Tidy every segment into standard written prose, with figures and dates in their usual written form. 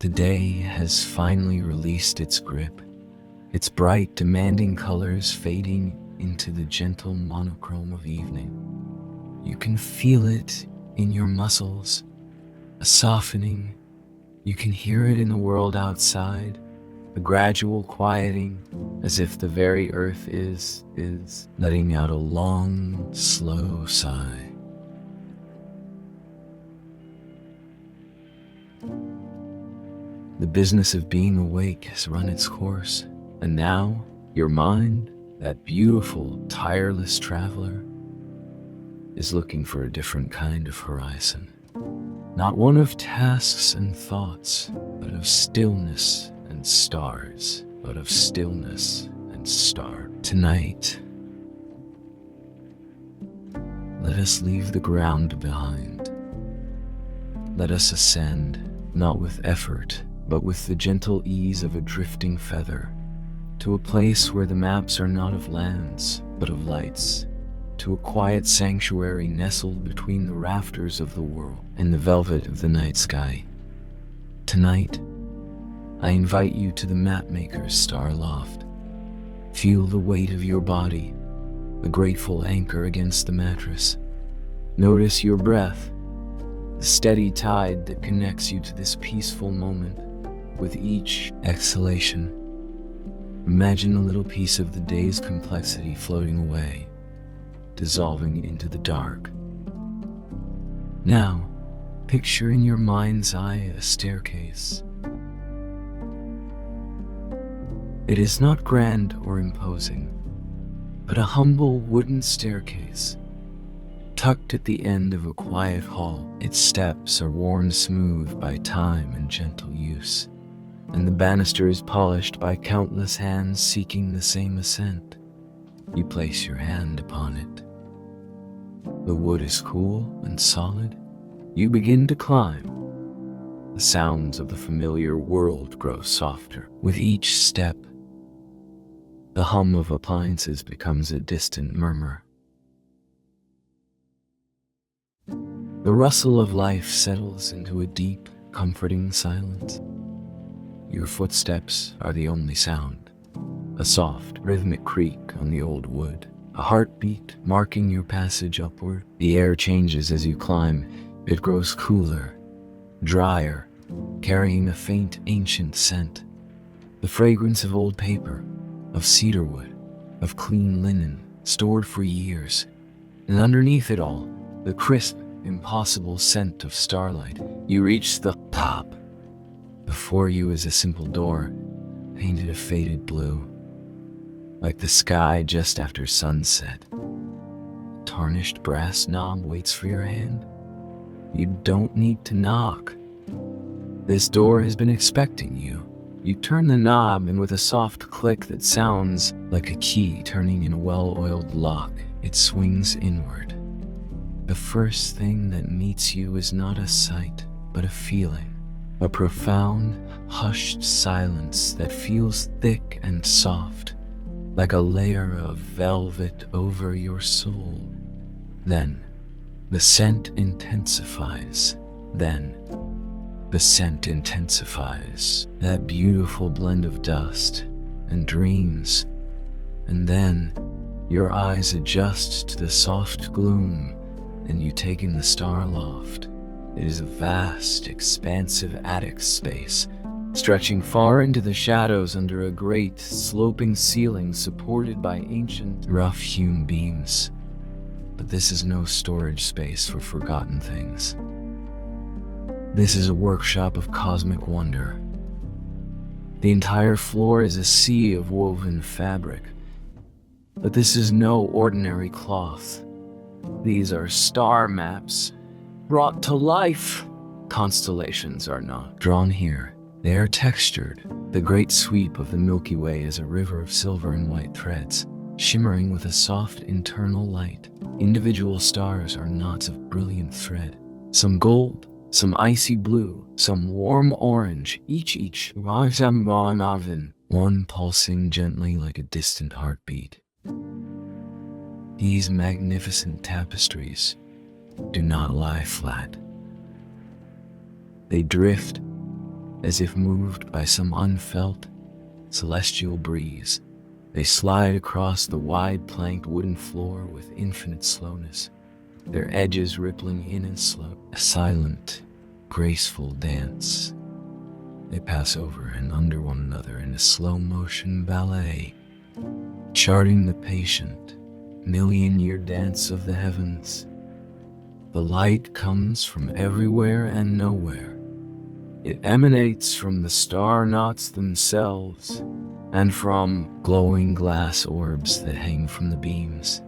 The day has finally released its grip, its bright, demanding colors fading into the gentle monochrome of evening. You can feel it in your muscles, a softening. You can hear it in the world outside, a gradual quieting, as if the very earth is letting out a long, slow sigh. The business of being awake has run its course, and now your mind, that beautiful, tireless traveler, is looking for a different kind of horizon. Not one of tasks and thoughts, but of stillness and stars, but of stillness and star. Tonight, let us leave the ground behind. Let us ascend, not with effort, but with the gentle ease of a drifting feather, to a place where the maps are not of lands, but of lights, to a quiet sanctuary nestled between the rafters of the world and the velvet of the night sky. Tonight, I invite you to the mapmaker's star loft. Feel the weight of your body, a grateful anchor against the mattress. Notice your breath, the steady tide that connects you to this peaceful moment. With each exhalation, imagine a little piece of the day's complexity floating away, dissolving into the dark. Now, picture in your mind's eye a staircase. It is not grand or imposing, but a humble wooden staircase, tucked at the end of a quiet hall. Its steps are worn smooth by time and gentle use, and the banister is polished by countless hands seeking the same ascent. You place your hand upon it. The wood is cool and solid. You begin to climb. The sounds of the familiar world grow softer. With each step, the hum of appliances becomes a distant murmur. The rustle of life settles into a deep, comforting silence. Your footsteps are the only sound, a soft, rhythmic creak on the old wood, a heartbeat marking your passage upward. The air changes as you climb. It grows cooler, drier, carrying a faint, ancient scent, the fragrance of old paper, of cedarwood, of clean linen, stored for years. And underneath it all, the crisp, impossible scent of starlight. You reach the top. Before you is a simple door, painted a faded blue, like the sky just after sunset. A tarnished brass knob waits for your hand. You don't need to knock. This door has been expecting you. You turn the knob, and with a soft click that sounds like a key turning in a well-oiled lock, it swings inward. The first thing that meets you is not a sight, but a feeling. A profound, hushed silence that feels thick and soft, like a layer of velvet over your soul. Then, the scent intensifies. That beautiful blend of dust and dreams. And then, your eyes adjust to the soft gloom, and you take in the star loft. It is a vast, expansive attic space, stretching far into the shadows under a great, sloping ceiling supported by ancient, rough-hewn beams. But this is no storage space for forgotten things. This is a workshop of cosmic wonder. The entire floor is a sea of woven fabric. But this is no ordinary cloth. These are star maps, brought to life. Constellations are not drawn here. They are textured. The great sweep of the Milky Way is a river of silver and white threads, shimmering with a soft internal light. Individual stars are knots of brilliant thread, some gold, some icy blue, some warm orange, each one pulsing gently like a distant heartbeat. These magnificent tapestries do not lie flat. They drift, As if moved by some unfelt, celestial breeze, they slide across the wide planked wooden floor with infinite slowness, their edges rippling in and slow, a silent, graceful dance. They pass over and under one another in a slow-motion ballet, charting the patient, million-year dance of the heavens. The light comes from everywhere and nowhere. It emanates from the star knots themselves and from glowing glass orbs that hang from the beams,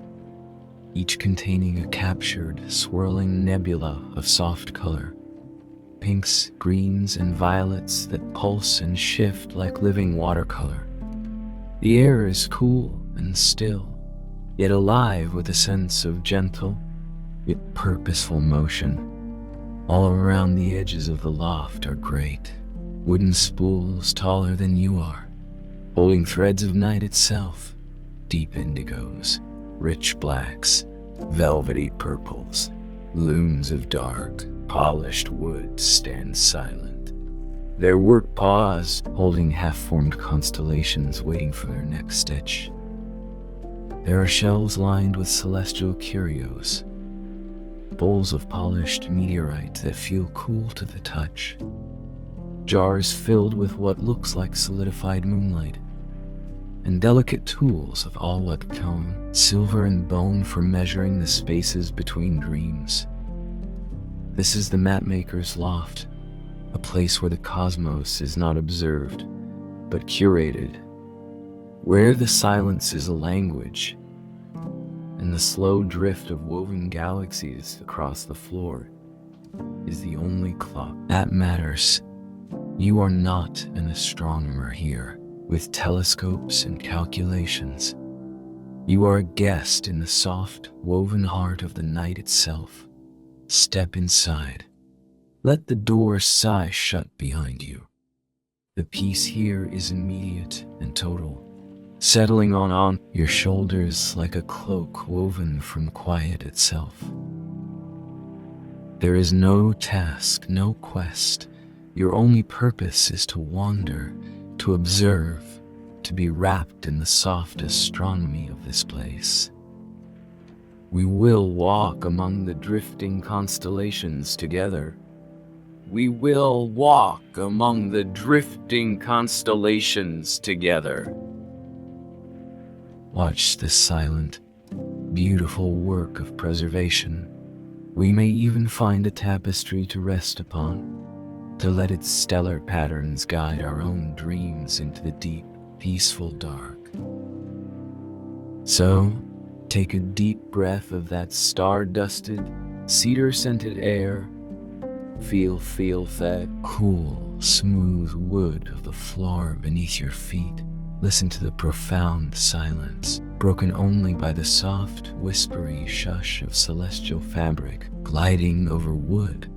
each containing a captured, swirling nebula of soft color, pinks, greens, and violets that pulse and shift like living watercolor. The air is cool and still, yet alive with a sense of gentle, yet purposeful motion. All around the edges of the loft are great, wooden spools taller than you are, holding threads of night itself, deep indigos, rich blacks, velvety purples. Looms of dark, polished wood stand silent, their work paused, holding half-formed constellations waiting for their next stitch. There are shelves lined with celestial curios, bowls of polished meteorite that feel cool to the touch, jars filled with what looks like solidified moonlight, and delicate tools of all what tone, silver and bone for measuring the spaces between dreams. This is the mapmaker's loft, a place where the cosmos is not observed, but curated, where the silence is a language, and the slow drift of woven galaxies across the floor is the only clock that matters. You are not an astronomer here, with telescopes and calculations. You are a guest in the soft, woven heart of the night itself. Step inside. Let the door sigh shut behind you. The peace here is immediate and total, settling on your shoulders like a cloak woven from quiet itself. There is no task, no quest. Your only purpose is to wander, to observe, to be wrapped in the soft astronomy of this place. We will walk among the drifting constellations together. We will walk among the drifting constellations together. Watch this silent, beautiful work of preservation. We may even find a tapestry to rest upon, to let its stellar patterns guide our own dreams into the deep, peaceful dark. So, take a deep breath of that star-dusted, cedar-scented air. Feel that cool, smooth wood of the floor beneath your feet. Listen to the profound silence, broken only by the soft, whispery shush of celestial fabric gliding over wood.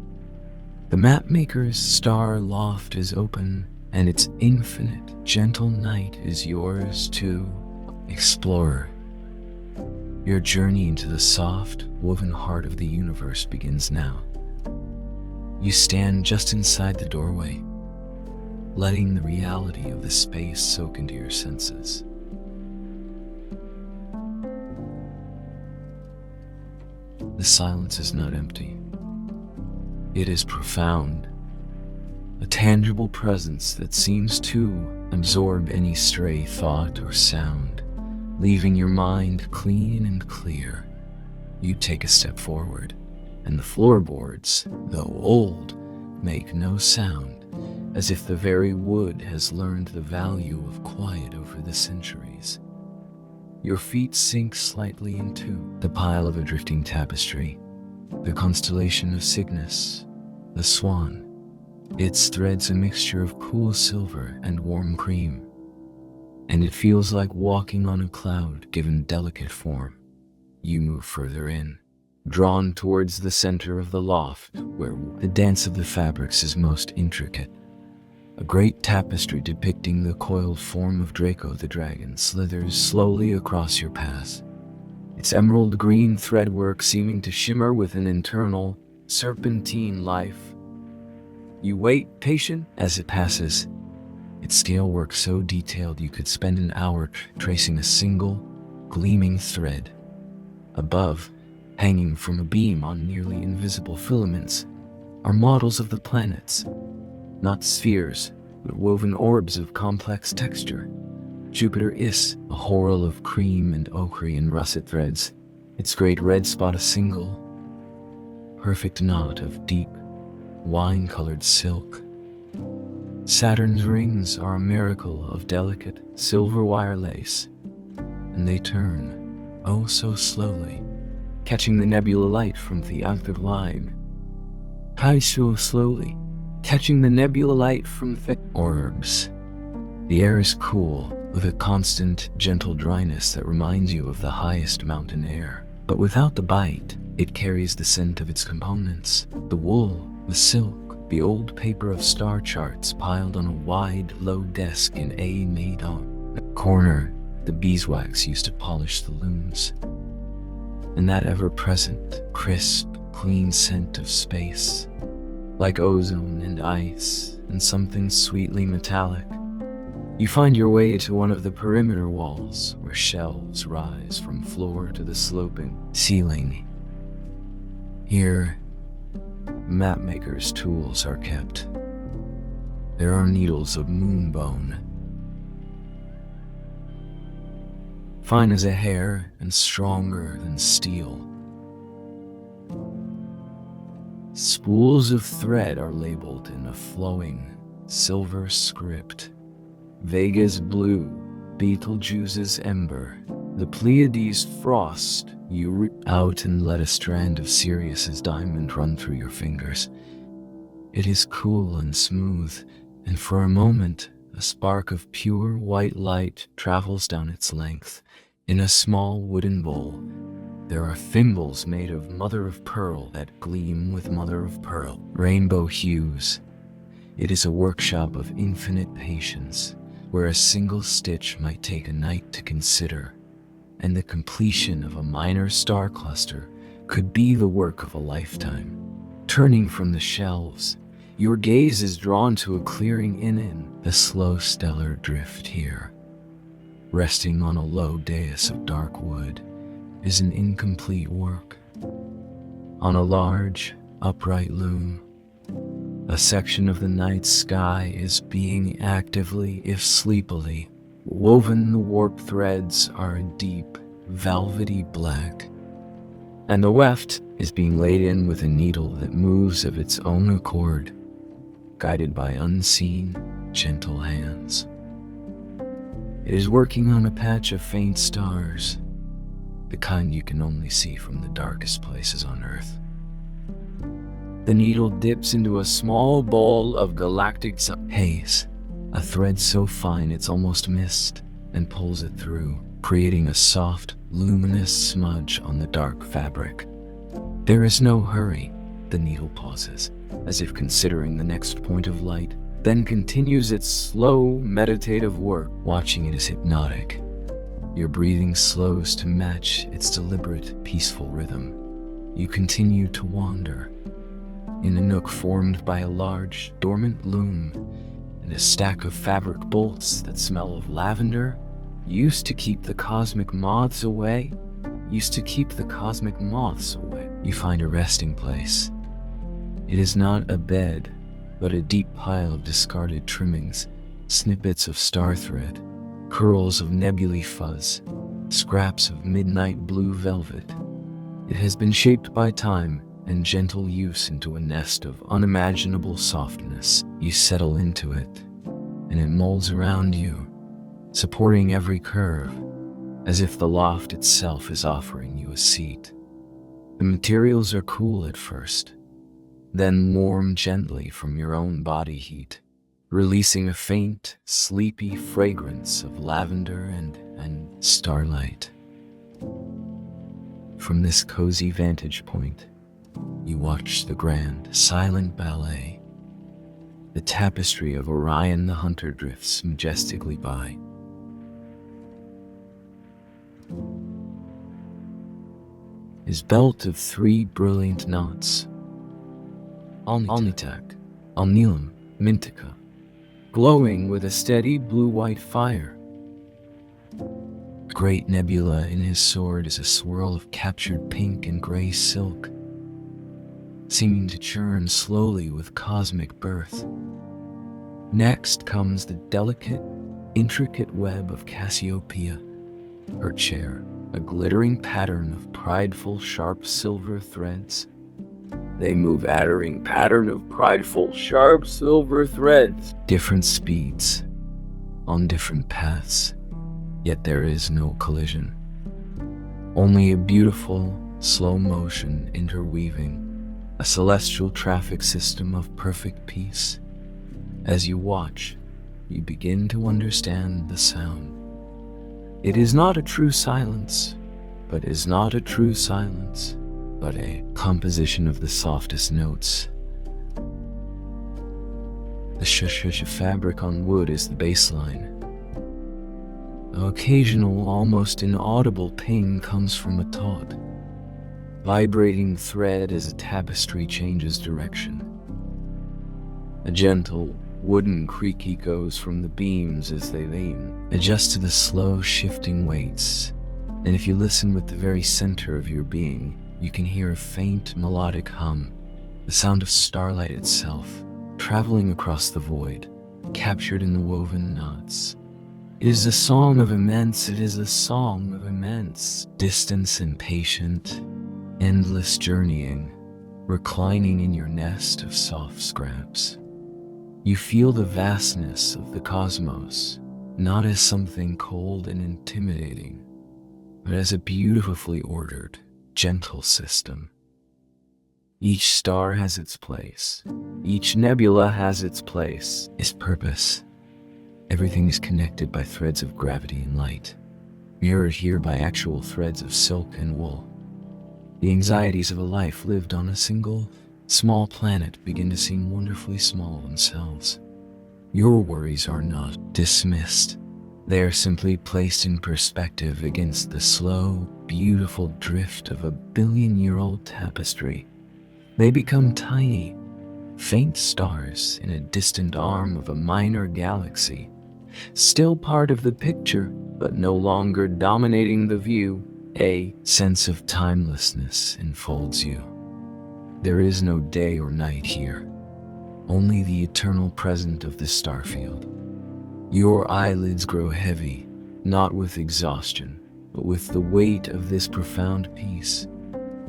The mapmaker's star loft is open, and its infinite, gentle night is yours to explore. Your journey into the soft, woven heart of the universe begins now. You stand just inside the doorway, letting the reality of the space soak into your senses. The silence is not empty. It is profound, a tangible presence that seems to absorb any stray thought or sound, leaving your mind clean and clear. You take a step forward, and the floorboards, though old, make no sound, as if the very wood has learned the value of quiet over the centuries. Your feet sink slightly into the pile of a drifting tapestry, the constellation of Cygnus, the swan. Its threads a mixture of cool silver and warm cream, and it feels like walking on a cloud given delicate form. You move further in, drawn towards the center of the loft where the dance of the fabrics is most intricate. A great tapestry depicting the coiled form of Draco the dragon slithers slowly across your path, its emerald green threadwork seeming to shimmer with an internal, serpentine life. You wait, patient, as it passes. Its scale works so detailed you could spend an hour tracing a single, gleaming thread. Above, hanging from a beam on nearly invisible filaments, are models of the planets. Not spheres, but woven orbs of complex texture. Jupiter is a whorl of cream and ochre and russet threads. Its great red spot a single, perfect knot of deep, wine-colored silk. Saturn's rings are a miracle of delicate silver wire lace, and they turn, oh so slowly, catching the nebula light from the outer line. How so slowly, catching the nebula light from the orbs. The air is cool, with a constant, gentle dryness that reminds you of the highest mountain air. But without the bite, it carries the scent of its components. The wool, the silk, the old paper of star charts piled on a wide, low desk in a made on a corner, the beeswax used to polish the looms. And that ever-present, crisp, clean scent of space, like ozone and ice and something sweetly metallic. You find your way to one of the perimeter walls where shelves rise from floor to the sloping ceiling. Here, mapmaker's tools are kept. There are needles of moonbone, fine as a hair and stronger than steel. Spools of thread are labeled in a flowing silver script. Vega's blue, Betelgeuse's ember, the Pleiades' frost. You rip out and let a strand of Sirius's diamond run through your fingers. It is cool and smooth, and for a moment, a spark of pure white light travels down its length. In a small wooden bowl, there are thimbles made of mother of pearl that gleam with mother of pearl rainbow hues. It is a workshop of infinite patience, where a single stitch might take a night to consider, and the completion of a minor star cluster could be the work of a lifetime. Turning from the shelves, your gaze is drawn to a clearing in the slow stellar drift here. Resting on a low dais of dark wood is an incomplete work. On a large, upright loom, a section of the night sky is being actively, if sleepily, woven. The warp threads are a deep, velvety black, and the weft is being laid in with a needle that moves of its own accord, guided by unseen, gentle hands. It is working on a patch of faint stars, the kind you can only see from the darkest places on Earth. The needle dips into a small bowl of galactic haze, a thread so fine it's almost mist, and pulls it through, creating a soft, luminous smudge on the dark fabric. There is no hurry. The needle pauses, as if considering the next point of light, then continues its slow, meditative work. Watching it is hypnotic. Your breathing slows to match its deliberate, peaceful rhythm. You continue to wander. In a nook formed by a large, dormant loom and a stack of fabric bolts that smell of lavender, used to keep the cosmic moths away. You find a resting place. It is not a bed, but a deep pile of discarded trimmings, snippets of star thread, curls of nebulae fuzz, scraps of midnight blue velvet. It has been shaped by time and gentle use into a nest of unimaginable softness. You settle into it, and it molds around you, supporting every curve, as if the loft itself is offering you a seat. The materials are cool at first, then warm gently from your own body heat, releasing a faint, sleepy fragrance of lavender and starlight. From this cozy vantage point, you watch the grand, silent ballet. The tapestry of Orion the Hunter drifts majestically by. His belt of 3 brilliant knots, Omnitak, Alnilum mintica, glowing with a steady blue-white fire. The great nebula in his sword is a swirl of captured pink and gray silk, seeming to churn slowly with cosmic birth. Next comes the delicate, intricate web of Cassiopeia, her chair, a glittering pattern of prideful, sharp silver threads. They move attering pattern of prideful, sharp silver threads. Different speeds, on different paths, yet there is no collision. Only a beautiful, slow motion interweaving, a celestial traffic system of perfect peace. As you watch, you begin to understand the sound. It is not a true silence, but a composition of the softest notes. The shush fabric on wood is the baseline. An occasional, almost inaudible ping comes from a taut, vibrating thread as a tapestry changes direction. A gentle, wooden creak echoes from the beams as they lean, adjust to the slow shifting weights, and if you listen with the very center of your being, you can hear a faint melodic hum, the sound of starlight itself, traveling across the void, captured in the woven knots. It is a song of immense distance and patient, endless journeying, reclining in your nest of soft scraps. You feel the vastness of the cosmos, not as something cold and intimidating, but as a beautifully ordered, gentle system. Each star has its place. Each nebula has its place, its purpose. Everything is connected by threads of gravity and light, mirrored here by actual threads of silk and wool. The anxieties of a life lived on a single, small planet begin to seem wonderfully small themselves. Your worries are not dismissed. They are simply placed in perspective against the slow, beautiful drift of a billion-year-old tapestry. They become tiny, faint stars in a distant arm of a minor galaxy, still part of the picture, but no longer dominating the view. A sense of timelessness enfolds you. There is no day or night here, only the eternal present of the starfield. Your eyelids grow heavy, not with exhaustion, but with the weight of this profound peace.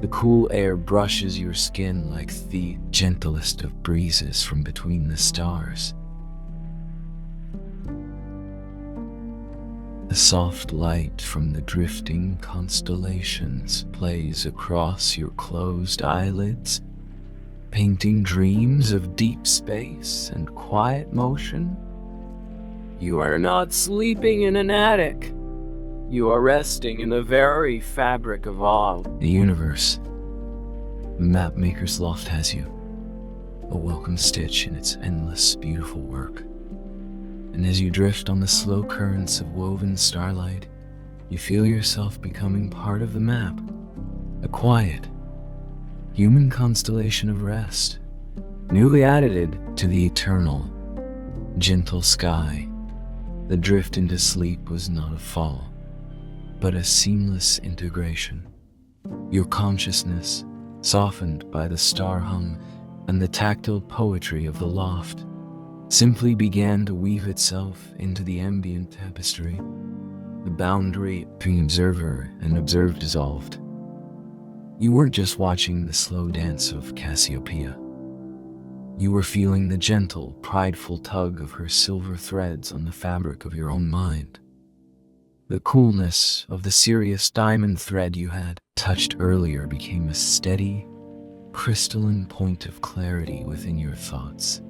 The cool air brushes your skin like the gentlest of breezes from between the stars. The soft light from the drifting constellations plays across your closed eyelids, painting dreams of deep space and quiet motion. You are not sleeping in an attic. You are resting in the very fabric of all the universe. The mapmaker's loft has you, a welcome stitch in its endless, beautiful work. And as you drift on the slow currents of woven starlight, you feel yourself becoming part of the map, a quiet, human constellation of rest, newly added to the eternal, gentle sky. The drift into sleep was not a fall, but a seamless integration. Your consciousness, softened by the star hum and the tactile poetry of the loft, simply began to weave itself into the ambient tapestry. The boundary between observer and observed dissolved. You weren't just watching the slow dance of Cassiopeia. You were feeling the gentle, prideful tug of her silver threads on the fabric of your own mind. The coolness of the serious diamond thread you had touched earlier became a steady, crystalline point of clarity within your thoughts.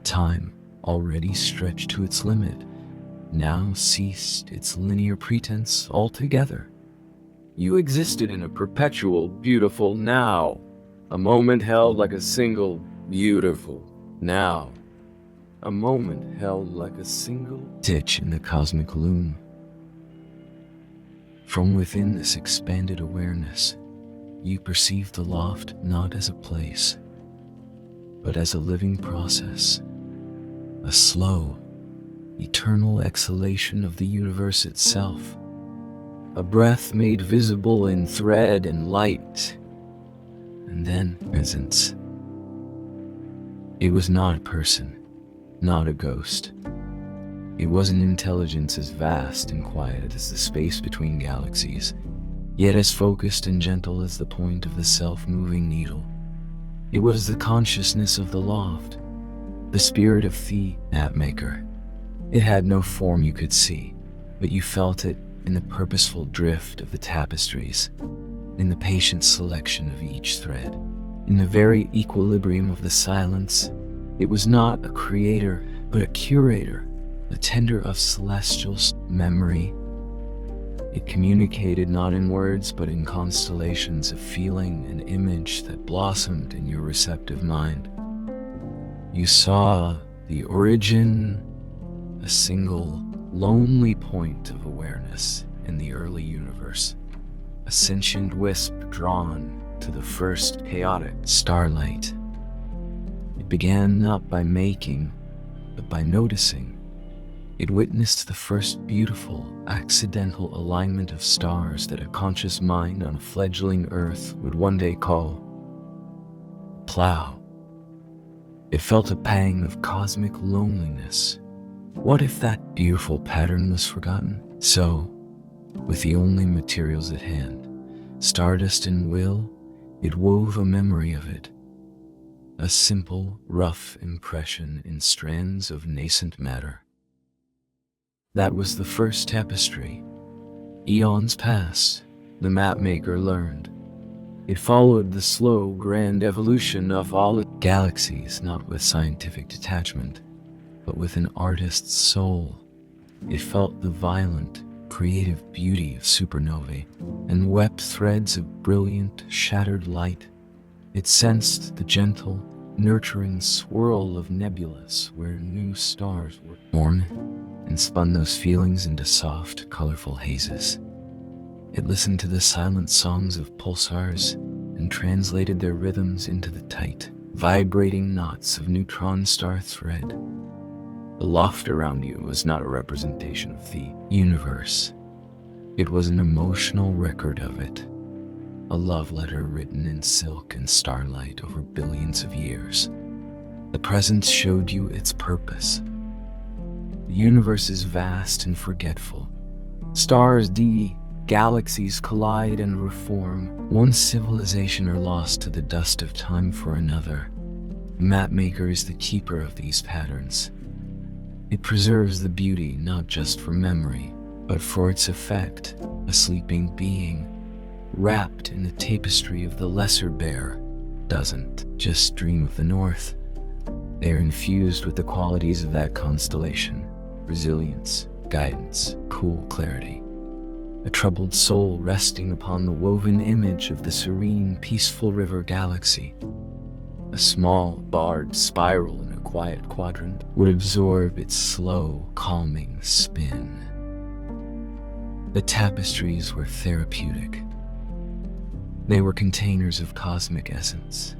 Time, already stretched to its limit, now ceased its linear pretense altogether. You existed in a perpetual, beautiful now, a moment held like a single, beautiful now, a moment held like a single stitch in the cosmic loom. From within this expanded awareness, you perceive the loft not as a place, but as a living process, a slow, eternal exhalation of the universe itself, a breath made visible in thread and light, and then presence. It was not a person, not a ghost. It was an intelligence as vast and quiet as the space between galaxies, yet as focused and gentle as the point of the self-moving needle. It was the consciousness of the loft, the spirit of the mapmaker. It had no form you could see, but you felt it in the purposeful drift of the tapestries, in the patient selection of each thread, in the very equilibrium of the silence. It was not a creator, but a curator, a tender of celestial memory. It communicated not in words, but in constellations of feeling and image that blossomed in your receptive mind. You saw the origin, a single, lonely point of awareness in the early universe, a sentient wisp drawn to the first chaotic starlight. It began not by making, but by noticing. It witnessed the first beautiful, accidental alignment of stars that a conscious mind on a fledgling Earth would one day call plow. It felt a pang of cosmic loneliness. What if that beautiful pattern was forgotten? So, with the only materials at hand, stardust and will, it wove a memory of it. A simple, rough impression in strands of nascent matter. That was the first tapestry. Eons passed, the mapmaker learned. It followed the slow, grand evolution of all galaxies, not with scientific detachment, but with an artist's soul. It felt the violent, creative beauty of supernovae and wept threads of brilliant, shattered light. It sensed the gentle, nurturing swirl of nebulas where new stars were born, and spun those feelings into soft, colorful hazes. It listened to the silent songs of pulsars and translated their rhythms into the tight, vibrating knots of neutron star thread. The loft around you was not a representation of the universe. It was an emotional record of it, a love letter written in silk and starlight over billions of years. The presence showed you its purpose. The universe is vast and forgetful. Stars galaxies collide and reform. One civilization are lost to the dust of time for another. The mapmaker is the keeper of these patterns. It preserves the beauty not just for memory, but for its effect, a sleeping being, wrapped in the tapestry of the lesser bear, doesn't just dream of the north. They are infused with the qualities of that constellation: resilience, guidance, cool clarity. A troubled soul resting upon the woven image of the serene, peaceful river galaxy. A small, barred spiral in a quiet quadrant would absorb its slow, calming spin. The tapestries were therapeutic. They were containers of cosmic essence,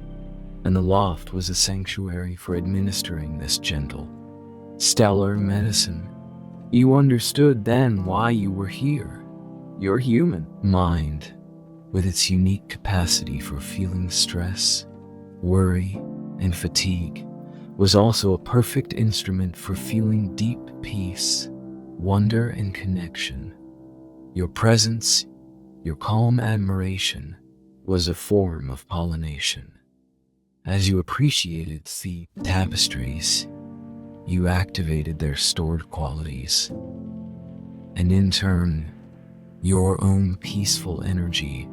and the loft was a sanctuary for administering this gentle, stellar medicine. You understood then why you were here. Your human mind, with its unique capacity for feeling stress, worry, and fatigue, was also a perfect instrument for feeling deep peace, wonder, and connection. Your presence, your calm admiration, was a form of pollination. As you appreciated the tapestries, you activated their stored qualities, and in turn, your own peaceful energy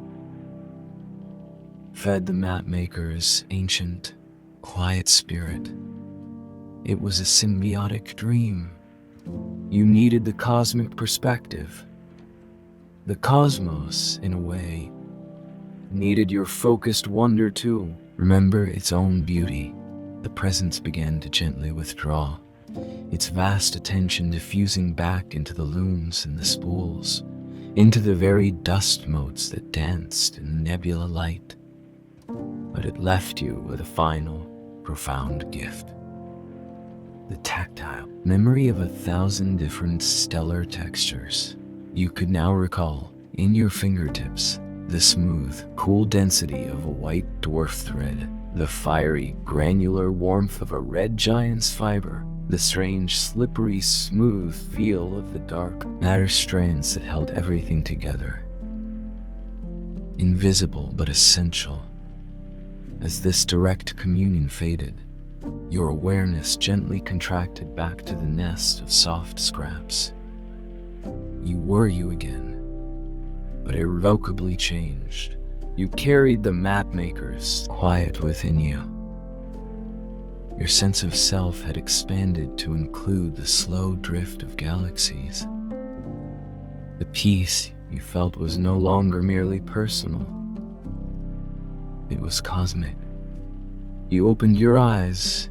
fed the mapmaker's ancient, quiet spirit. It was a symbiotic dream. You needed the cosmic perspective. The cosmos, in a way, needed your focused wonder too. Remember its own beauty. The presence began to gently withdraw, its vast attention diffusing back into the looms and the spools, into the very dust motes that danced in the nebula light. But it left you with a final, profound gift. The tactile memory of 1,000 different stellar textures. You could now recall, in your fingertips, the smooth, cool density of a white dwarf thread, the fiery, granular warmth of a red giant's fiber, the strange, slippery, smooth feel of the dark matter strands that held everything together. Invisible but essential. As this direct communion faded, your awareness gently contracted back to the nest of soft scraps. You were you again, but irrevocably changed. You carried the mapmaker's quiet within you. Your sense of self had expanded to include the slow drift of galaxies. The peace you felt was no longer merely personal. It was cosmic. You opened your eyes,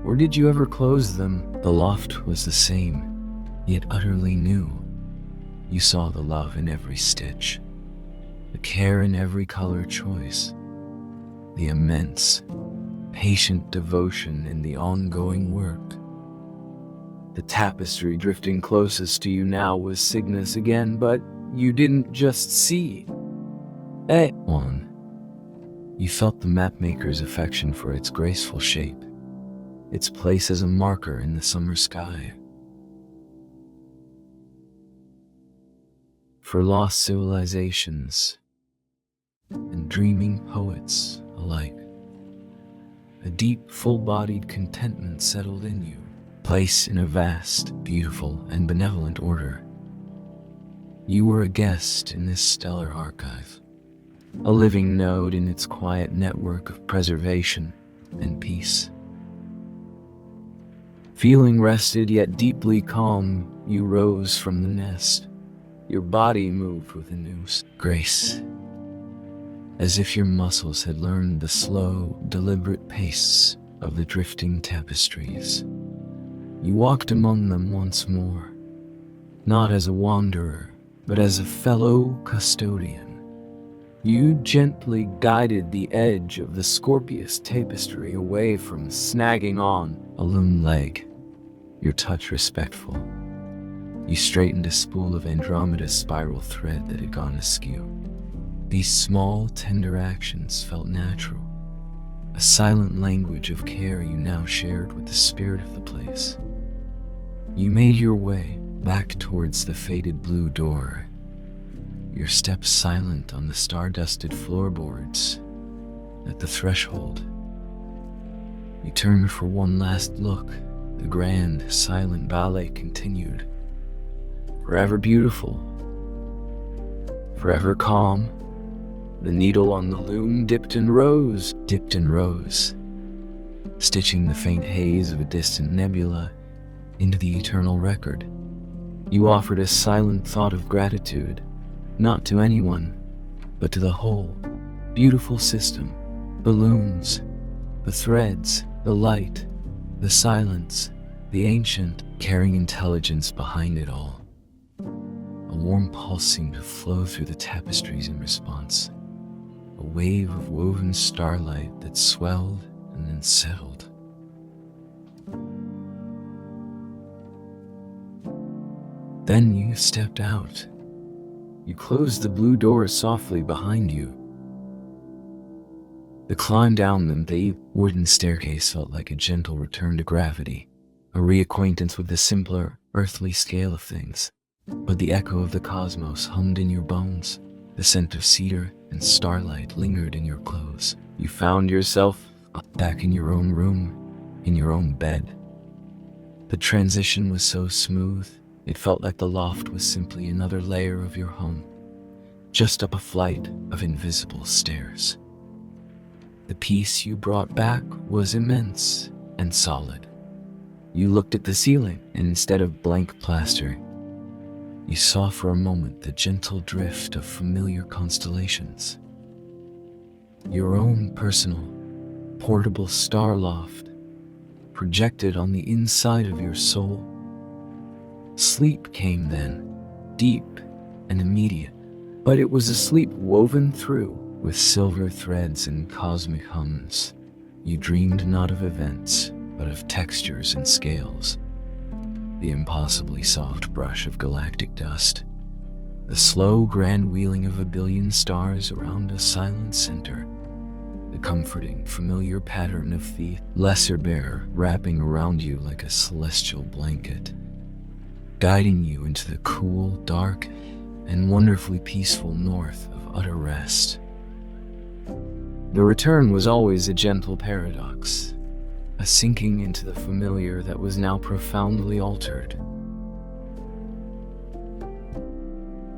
or did you ever close them? The loft was the same, yet utterly new. You saw the love in every stitch, the care in every color choice, the immense, patient devotion in the ongoing work. The tapestry drifting closest to you now was Cygnus again, but you didn't just see one. You felt the mapmaker's affection for its graceful shape, its place as a marker in the summer sky. For lost civilizations and dreaming poets alike, a deep, full-bodied contentment settled in you, placed in a vast, beautiful, and benevolent order. You were a guest in this stellar archive, a living node in its quiet network of preservation and peace. Feeling rested yet deeply calm, you rose from the nest. Your body moved with a new grace, as if your muscles had learned the slow, deliberate pace of the drifting tapestries. You walked among them once more, not as a wanderer, but as a fellow custodian. You gently guided the edge of the Scorpius tapestry away from snagging on a loom leg, your touch respectful. You straightened a spool of Andromeda's spiral thread that had gone askew. These small, tender actions felt natural, a silent language of care you now shared with the spirit of the place. You made your way back towards the faded blue door, your steps silent on the star-dusted floorboards. At the threshold, you turned for one last look. The grand, silent ballet continued. Forever beautiful, forever calm. The needle on the loom dipped and rose, stitching the faint haze of a distant nebula into the eternal record. You offered a silent thought of gratitude, not to anyone, but to the whole beautiful system, the looms, the threads, the light, the silence, the ancient, caring intelligence behind it all. A warm pulse seemed to flow through the tapestries in response, a wave of woven starlight that swelled and then settled. Then you stepped out. You closed the blue doors softly behind you. The climb down them, the wooden staircase felt like a gentle return to gravity, a reacquaintance with the simpler, earthly scale of things. But the echo of the cosmos hummed in your bones. The scent of cedar and starlight lingered in your clothes. You found yourself back in your own room, in your own bed. The transition was so smooth, it felt like the loft was simply another layer of your home, just up a flight of invisible stairs. The peace you brought back was immense and solid. You looked at the ceiling, and instead of blank plaster, you saw for a moment the gentle drift of familiar constellations. Your own personal, portable star loft, projected on the inside of your soul. Sleep came then, deep and immediate, but it was a sleep woven through with silver threads and cosmic hums. You dreamed not of events, but of textures and scales. The impossibly soft brush of galactic dust, the slow grand wheeling of a billion stars around a silent center, the comforting, familiar pattern of the lesser bear wrapping around you like a celestial blanket, guiding you into the cool, dark, and wonderfully peaceful north of utter rest. The return was always a gentle paradox, a sinking into the familiar that was now profoundly altered.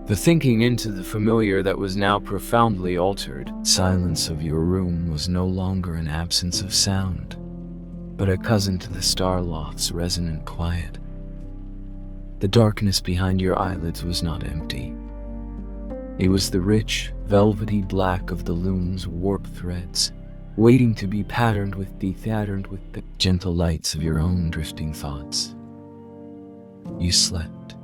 The thinking into the familiar that was now profoundly altered. Silence of your room was no longer an absence of sound, but a cousin to the star loft's resonant quiet. The darkness behind your eyelids was not empty. It was the rich, velvety black of the loom's warped threads, waiting to be patterned with the gentle lights of your own drifting thoughts. You slept,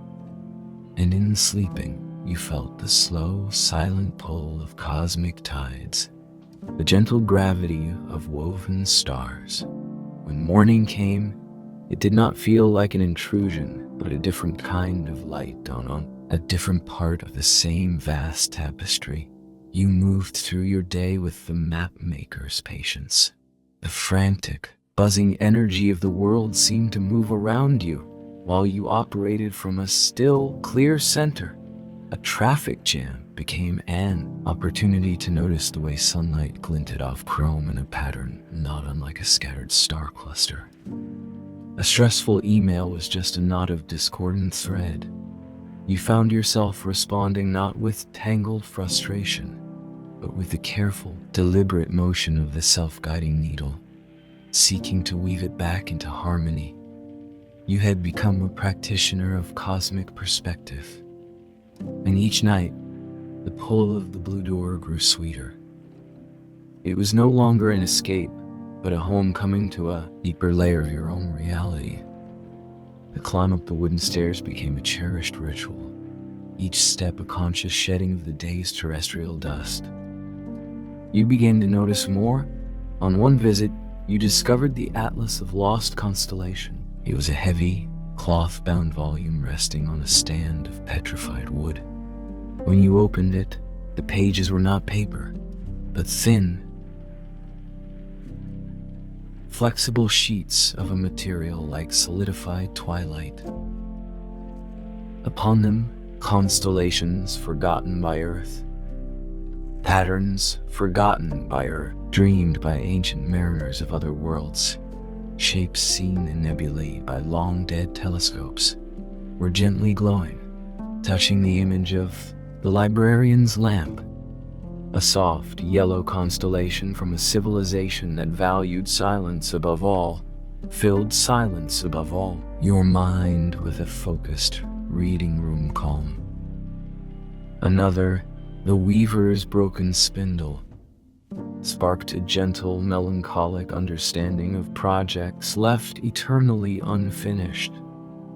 and in sleeping, you felt the slow, silent pull of cosmic tides, the gentle gravity of woven stars. When morning came, it did not feel like an intrusion, but a different kind of light on a different part of the same vast tapestry. You moved through your day with the map-maker's patience. The frantic, buzzing energy of the world seemed to move around you, while you operated from a still, clear center. A traffic jam became an opportunity to notice the way sunlight glinted off chrome in a pattern not unlike a scattered star cluster. A stressful email was just a knot of discordant thread. You found yourself responding not with tangled frustration, but with the careful, deliberate motion of the self-guiding needle, seeking to weave it back into harmony. You had become a practitioner of cosmic perspective, and each night, the pull of the blue door grew sweeter. It was no longer an escape, but a homecoming to a deeper layer of your own reality. The climb up the wooden stairs became a cherished ritual, each step a conscious shedding of the day's terrestrial dust. You began to notice more. On one visit, you discovered the Atlas of Lost Constellation. It was a heavy, cloth-bound volume resting on a stand of petrified wood. When you opened it, the pages were not paper, but thin, flexible sheets of a material like solidified twilight. Upon them, constellations forgotten by Earth, patterns forgotten by Earth, dreamed by ancient mariners of other worlds, shapes seen in nebulae by long-dead telescopes, were gently glowing, touching the image of the librarian's lamp, a soft, yellow constellation from a civilization that valued silence above all, filled silence above all, your mind with a focused, reading room calm. Another, the weaver's broken spindle, sparked a gentle, melancholic understanding of projects left eternally unfinished,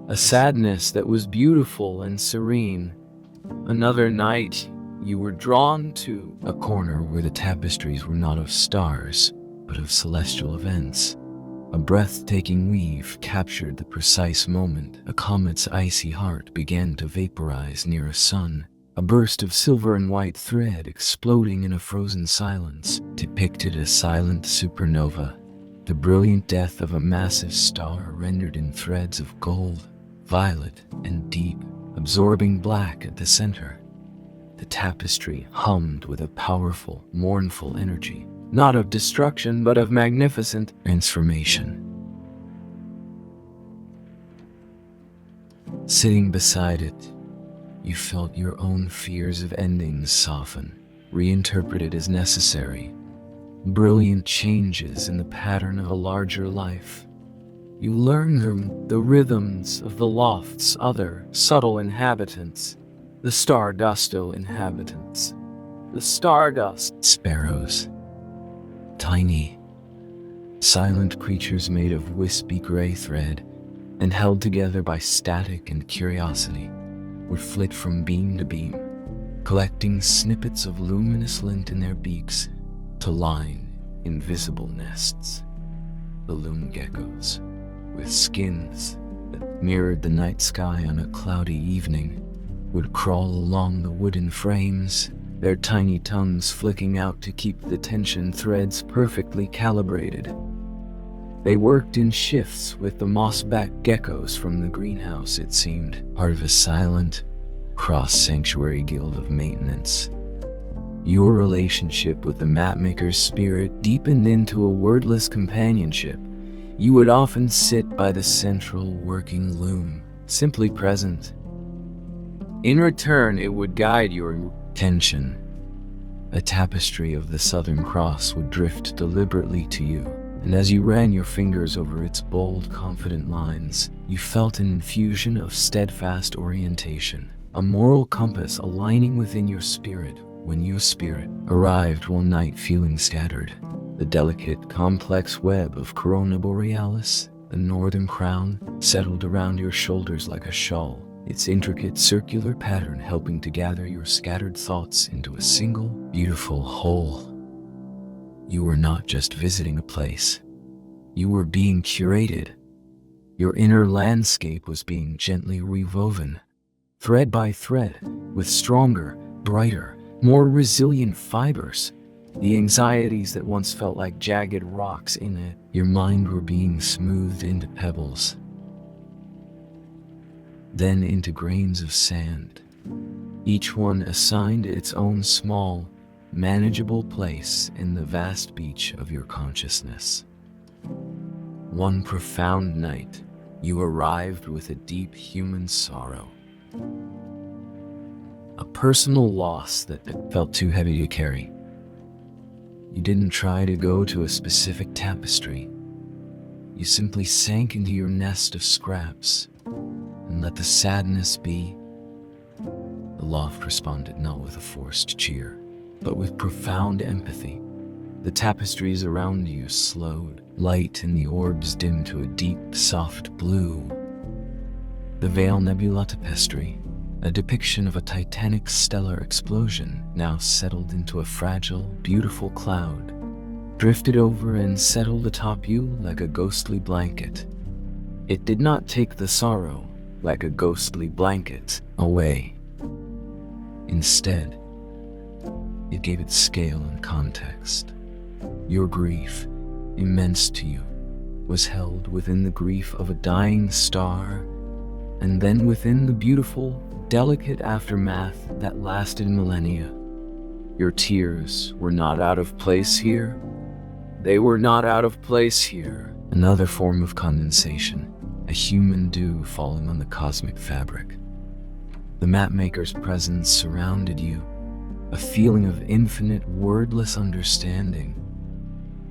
a sadness that was beautiful and serene. Another night, you were drawn to a corner where the tapestries were not of stars, but of celestial events. A breathtaking weave captured the precise moment a comet's icy heart began to vaporize near a sun. A burst of silver and white thread exploding in a frozen silence depicted a silent supernova, the brilliant death of a massive star rendered in threads of gold, violet, and deep, absorbing black at the center. The tapestry hummed with a powerful, mournful energy, not of destruction but of magnificent transformation. Sitting beside it, you felt your own fears of endings soften, reinterpreted as necessary. Brilliant changes in the pattern of a larger life. You learned the rhythms of the loft's other subtle inhabitants, the stardustal inhabitants, the stardust sparrows. Tiny, silent creatures made of wispy gray thread and held together by static and curiosity, would flit from beam to beam, collecting snippets of luminous lint in their beaks to line invisible nests, the loon geckos, with skins that mirrored the night sky on a cloudy evening, would crawl along the wooden frames, their tiny tongues flicking out to keep the tension threads perfectly calibrated. They worked in shifts with the moss-backed geckos from the greenhouse, it seemed, part of a silent, cross-sanctuary guild of maintenance. Your relationship with the mapmaker's spirit deepened into a wordless companionship. You would often sit by the central working loom, simply present. In return, it would guide your attention. A tapestry of the Southern Cross would drift deliberately to you, and as you ran your fingers over its bold, confident lines, you felt an infusion of steadfast orientation, a moral compass aligning within your spirit. When your spirit arrived one night feeling scattered, the delicate, complex web of Corona Borealis, the northern crown, settled around your shoulders like a shawl, its intricate circular pattern helping to gather your scattered thoughts into a single, beautiful whole. You were not just visiting a place. You were being curated. Your inner landscape was being gently rewoven, thread by thread, with stronger, brighter, more resilient fibers. The anxieties that once felt like jagged rocks in your mind were being smoothed into pebbles, then into grains of sand, each one assigned its own small, manageable place in the vast beach of your consciousness. One profound night, you arrived with a deep human sorrow, a personal loss that felt too heavy to carry. You didn't try to go to a specific tapestry. You simply sank into your nest of scraps and let the sadness be. The loft responded not with a forced cheer, but with profound empathy. The tapestries around you slowed, light in the orbs dimmed to a deep, soft blue. The Veil Nebula tapestry, a depiction of a titanic stellar explosion, now settled into a fragile, beautiful cloud, drifted over and settled atop you like a ghostly blanket. It did not take the sorrow, like a ghostly blanket, away. Instead, it gave it scale and context. Your grief, immense to you, was held within the grief of a dying star, and then within the beautiful, delicate aftermath that lasted millennia. Your tears were not out of place here. They were not out of place here. Another form of condensation, a human dew falling on the cosmic fabric. The mapmaker's presence surrounded you, a feeling of infinite, wordless understanding.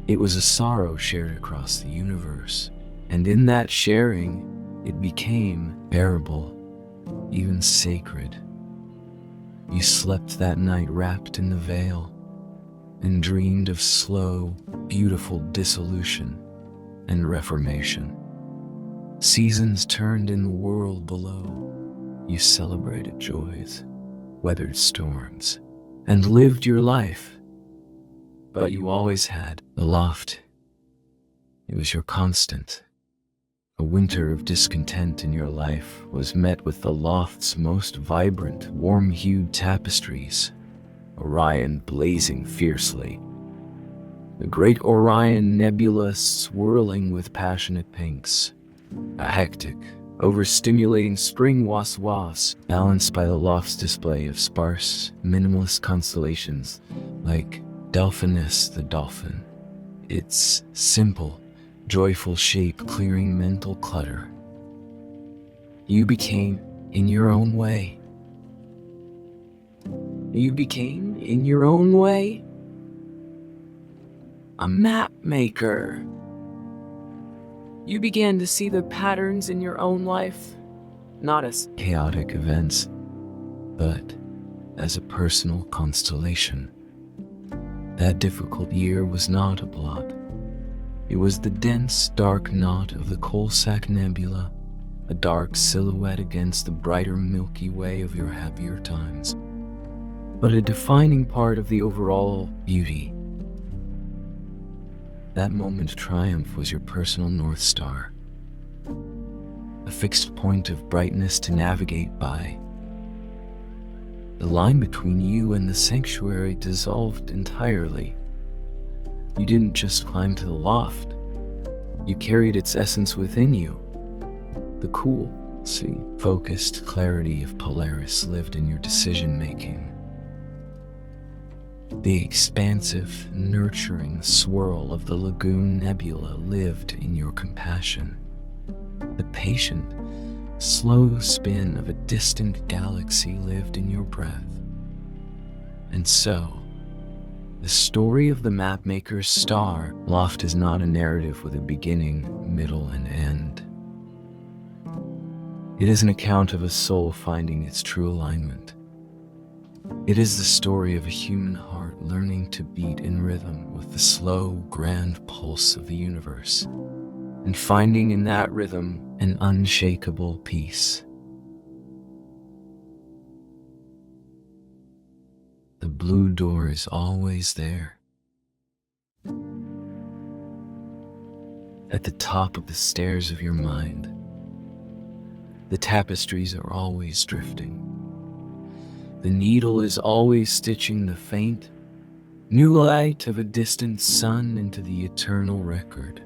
It was a sorrow shared across the universe, and in that sharing, it became bearable, even sacred. You slept that night wrapped in the veil and dreamed of slow, beautiful dissolution and reformation. Seasons turned in the world below. You celebrated joys, weathered storms, and lived your life. But you always had the loft. It was your constant. A winter of discontent in your life was met with the loft's most vibrant, warm-hued tapestries, Orion blazing fiercely. The great Orion nebula swirling with passionate pinks. A hectic, overstimulating spring was balanced by the loft's display of sparse, minimalist constellations like Delphinus the dolphin. Its simple, joyful shape clearing mental clutter. You became, in your own way. You became, in your own way, a map maker. You began to see the patterns in your own life, not as chaotic events, but as a personal constellation. That difficult year was not a blot. It was the dense, dark knot of the Coalsack Nebula, a dark silhouette against the brighter Milky Way of your happier times, but a defining part of the overall beauty. That moment of triumph was your personal North Star, a fixed point of brightness to navigate by. The line between you and the sanctuary dissolved entirely. You didn't just climb to the loft, you carried its essence within you. The cool, focused clarity of Polaris lived in your decision-making. The expansive, nurturing swirl of the Lagoon Nebula lived in your compassion. The patient, slow spin of a distant galaxy lived in your breath. And so, the story of the mapmaker's star loft is not a narrative with a beginning, middle, and end. It is an account of a soul finding its true alignment. It is the story of a human heart learning to beat in rhythm with the slow, grand pulse of the universe, and finding in that rhythm an unshakable peace. The blue door is always there. At the top of the stairs of your mind, the tapestries are always drifting. The needle is always stitching the faint, new light of a distant sun into the eternal record.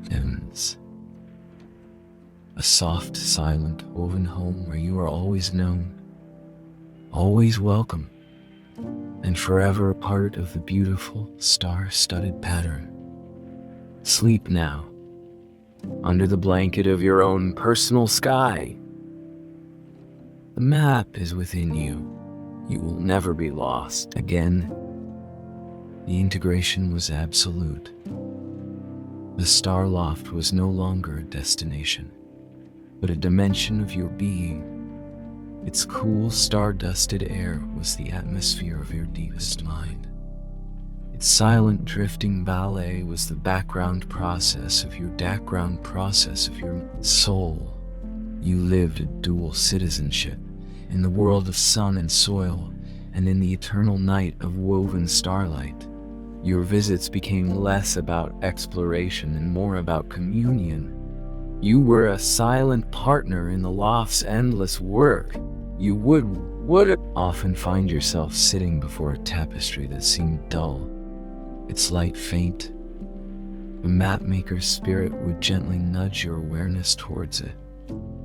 Ends. A soft, silent, woven home where you are always known, always welcome, and forever a part of the beautiful, star-studded pattern. Sleep now, under the blanket of your own personal sky. The map is within you. You will never be lost again. The integration was absolute. The star loft was no longer a destination, but a dimension of your being. Its cool, star-dusted air was the atmosphere of your deepest mind. Its silent, drifting ballet was the background process of your soul. You lived a dual citizenship, in the world of sun and soil, and in the eternal night of woven starlight. Your visits became less about exploration and more about communion. You were a silent partner in the loft's endless work. You would often find yourself sitting before a tapestry that seemed dull, its light faint. The mapmaker's spirit would gently nudge your awareness towards it.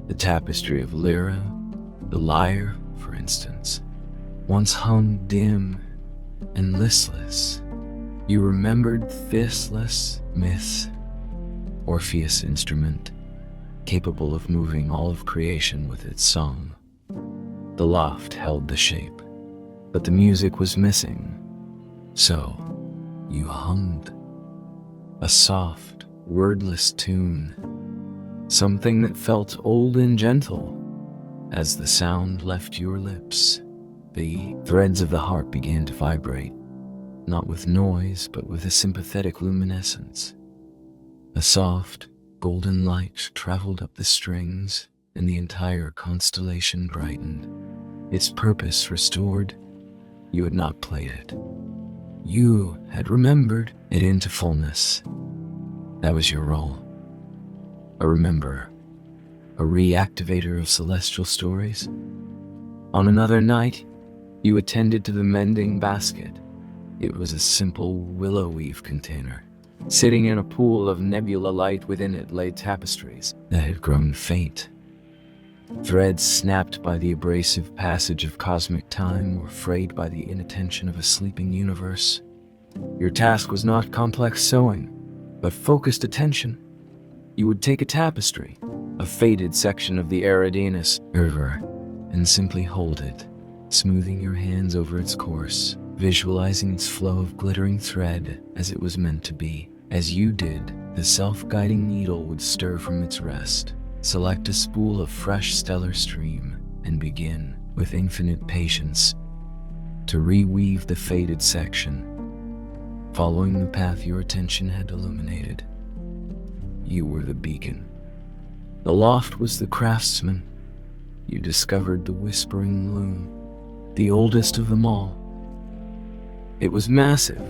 The tapestry of Lyra, the lyre, for instance, once hung dim and listless. You remembered Thislis, myth, Orpheus' instrument, capable of moving all of creation with its song. The loft held the shape, but the music was missing. So, you hummed a soft, wordless tune, something that felt old and gentle. As the sound left your lips, the threads of the harp began to vibrate, not with noise, but with a sympathetic luminescence. A soft, golden light traveled up the strings, and the entire constellation brightened. Its purpose restored. You had not played it. You had remembered it into fullness. That was your role. A rememberer, a reactivator of celestial stories. On another night, you attended to the mending basket. It was a simple willow weave container. Sitting in a pool of nebula light within it lay tapestries that had grown faint. Threads snapped by the abrasive passage of cosmic time or frayed by the inattention of a sleeping universe. Your task was not complex sewing, but focused attention. You would take a tapestry, a faded section of the Eridanus River, and simply hold it, smoothing your hands over its course, visualizing its flow of glittering thread as it was meant to be. As you did, the self-guiding needle would stir from its rest, select a spool of fresh stellar stream, and begin, with infinite patience, to reweave the faded section, following the path your attention had illuminated. You were the beacon. The loft was the craftsman. You discovered the whispering loom, the oldest of them all. It was massive,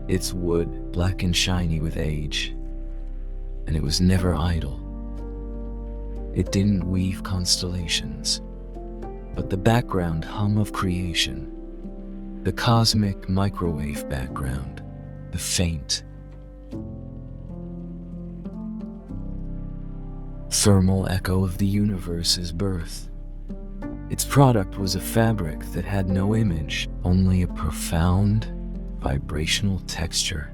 its wood black and shiny with age, and it was never idle. It didn't weave constellations, but the background hum of creation, the cosmic microwave background, the faint thermal echo of the universe's birth. Its product was a fabric that had no image, only a profound vibrational texture.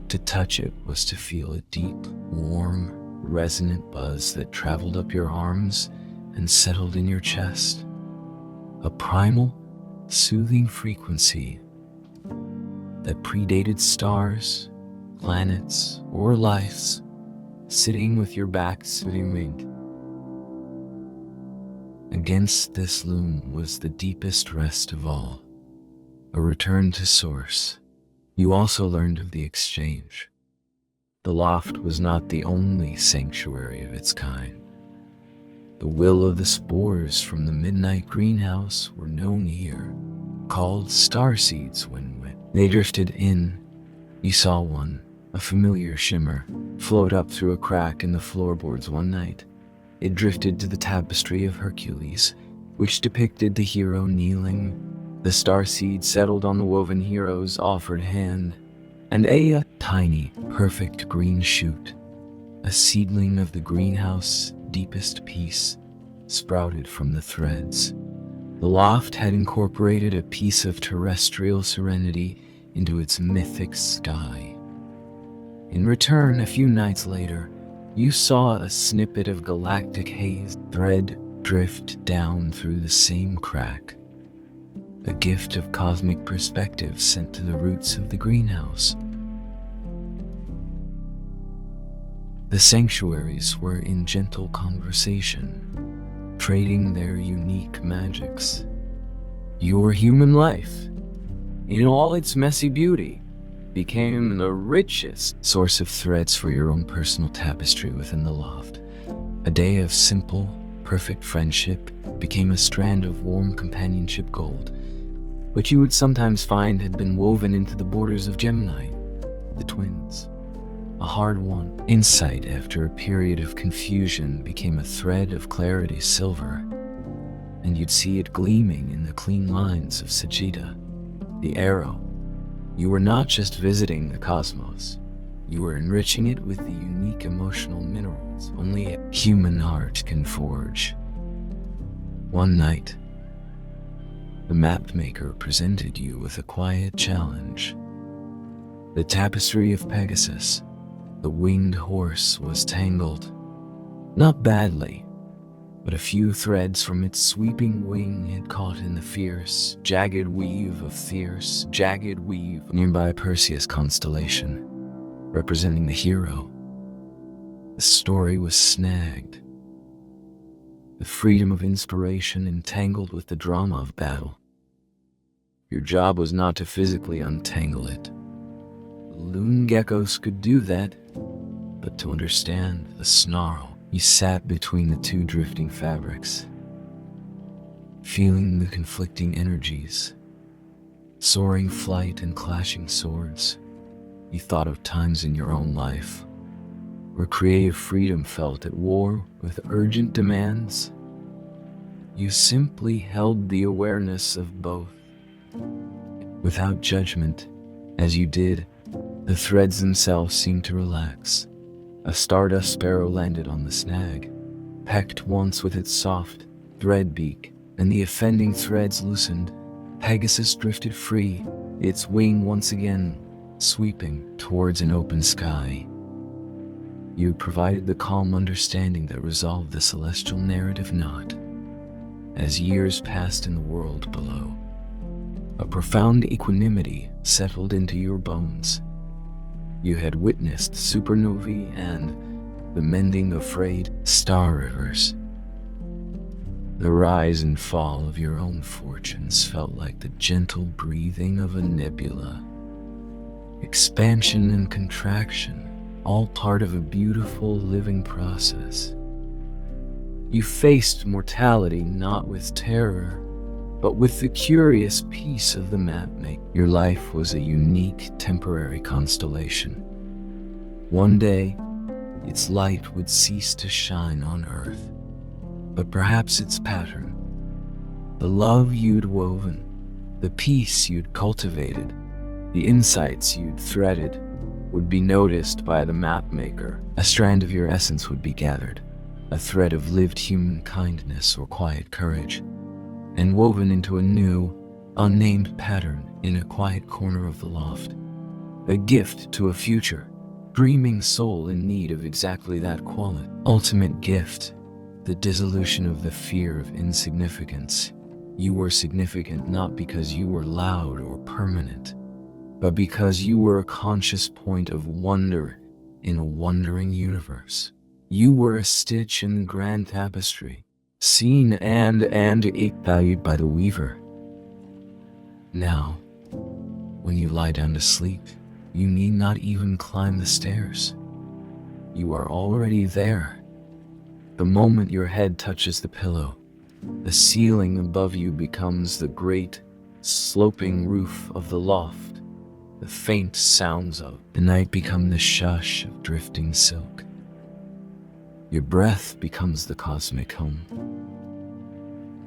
To touch it was to feel a deep, warm, resonant buzz that traveled up your arms and settled in your chest. A primal, soothing frequency that predated stars, planets, or lives, sitting with your back to the wind. Against this loom was the deepest rest of all, a return to source. You also learned of the exchange. The loft was not the only sanctuary of its kind. The will of the spores from the midnight greenhouse were known here, called starseeds when they drifted in. You saw one, a familiar shimmer, float up through a crack in the floorboards one night. It drifted to the tapestry of Hercules, which depicted the hero kneeling. The starseed settled on the woven hero's offered hand, and a tiny, perfect green shoot, a seedling of the greenhouse deepest peace, sprouted from the threads. The loft had incorporated a piece of terrestrial serenity into its mythic sky. In return, a few nights later, you saw a snippet of galactic haze thread drift down through the same crack, a gift of cosmic perspective sent to the roots of the greenhouse. The sanctuaries were in gentle conversation, trading their unique magics. Your human life, in all its messy beauty, became the richest source of threads for your own personal tapestry within the loft. A day of simple, perfect friendship became a strand of warm companionship gold, which you would sometimes find had been woven into the borders of Gemini, the twins. A hard-won insight after a period of confusion became a thread of clarity silver, and you'd see it gleaming in the clean lines of Sagitta, the arrow. You were not just visiting the cosmos, you were enriching it with the unique emotional minerals only human art can forge. One night, the map maker presented you with a quiet challenge. The tapestry of Pegasus, the winged horse, was tangled, not badly, but a few threads from its sweeping wing had caught in the fierce, jagged weave nearby Perseus constellation, representing the hero. The story was snagged. The freedom of inspiration entangled with the drama of battle. Your job was not to physically untangle it. The loon geckos could do that, but to understand the snarl. You sat between the two drifting fabrics, feeling the conflicting energies, soaring flight and clashing swords. You thought of times in your own life where creative freedom felt at war with urgent demands. You simply held the awareness of both. Without judgment, as you did, the threads themselves seemed to relax. A stardust sparrow landed on the snag, pecked once with its soft thread beak, and the offending threads loosened. Pegasus drifted free, its wing once again sweeping towards an open sky. You provided the calm understanding that resolved the celestial narrative knot. As years passed in the world below, a profound equanimity settled into your bones. You had witnessed supernovae and the mending of frayed star rivers. The rise and fall of your own fortunes felt like the gentle breathing of a nebula. Expansion and contraction, all part of a beautiful living process. You faced mortality not with terror, but with the curious piece of the map make your life was a unique temporary constellation. One day, its light would cease to shine on Earth, but perhaps its pattern, the love you'd woven, the peace you'd cultivated, the insights you'd threaded, would be noticed by the map maker. A strand of your essence would be gathered, a thread of lived human kindness or quiet courage, and woven into a new, unnamed pattern in a quiet corner of the loft. A gift to a future, dreaming soul in need of exactly that quality. Ultimate gift, the dissolution of the fear of insignificance. You were significant not because you were loud or permanent, but because you were a conscious point of wonder in a wondering universe. You were a stitch in the grand tapestry, seen and valued by the weaver. Now, when you lie down to sleep, you need not even climb the stairs. You are already there. The moment your head touches the pillow, the ceiling above you becomes the great, sloping roof of the loft. The faint sounds of the night become the shush of drifting silk. Your breath becomes the cosmic hum.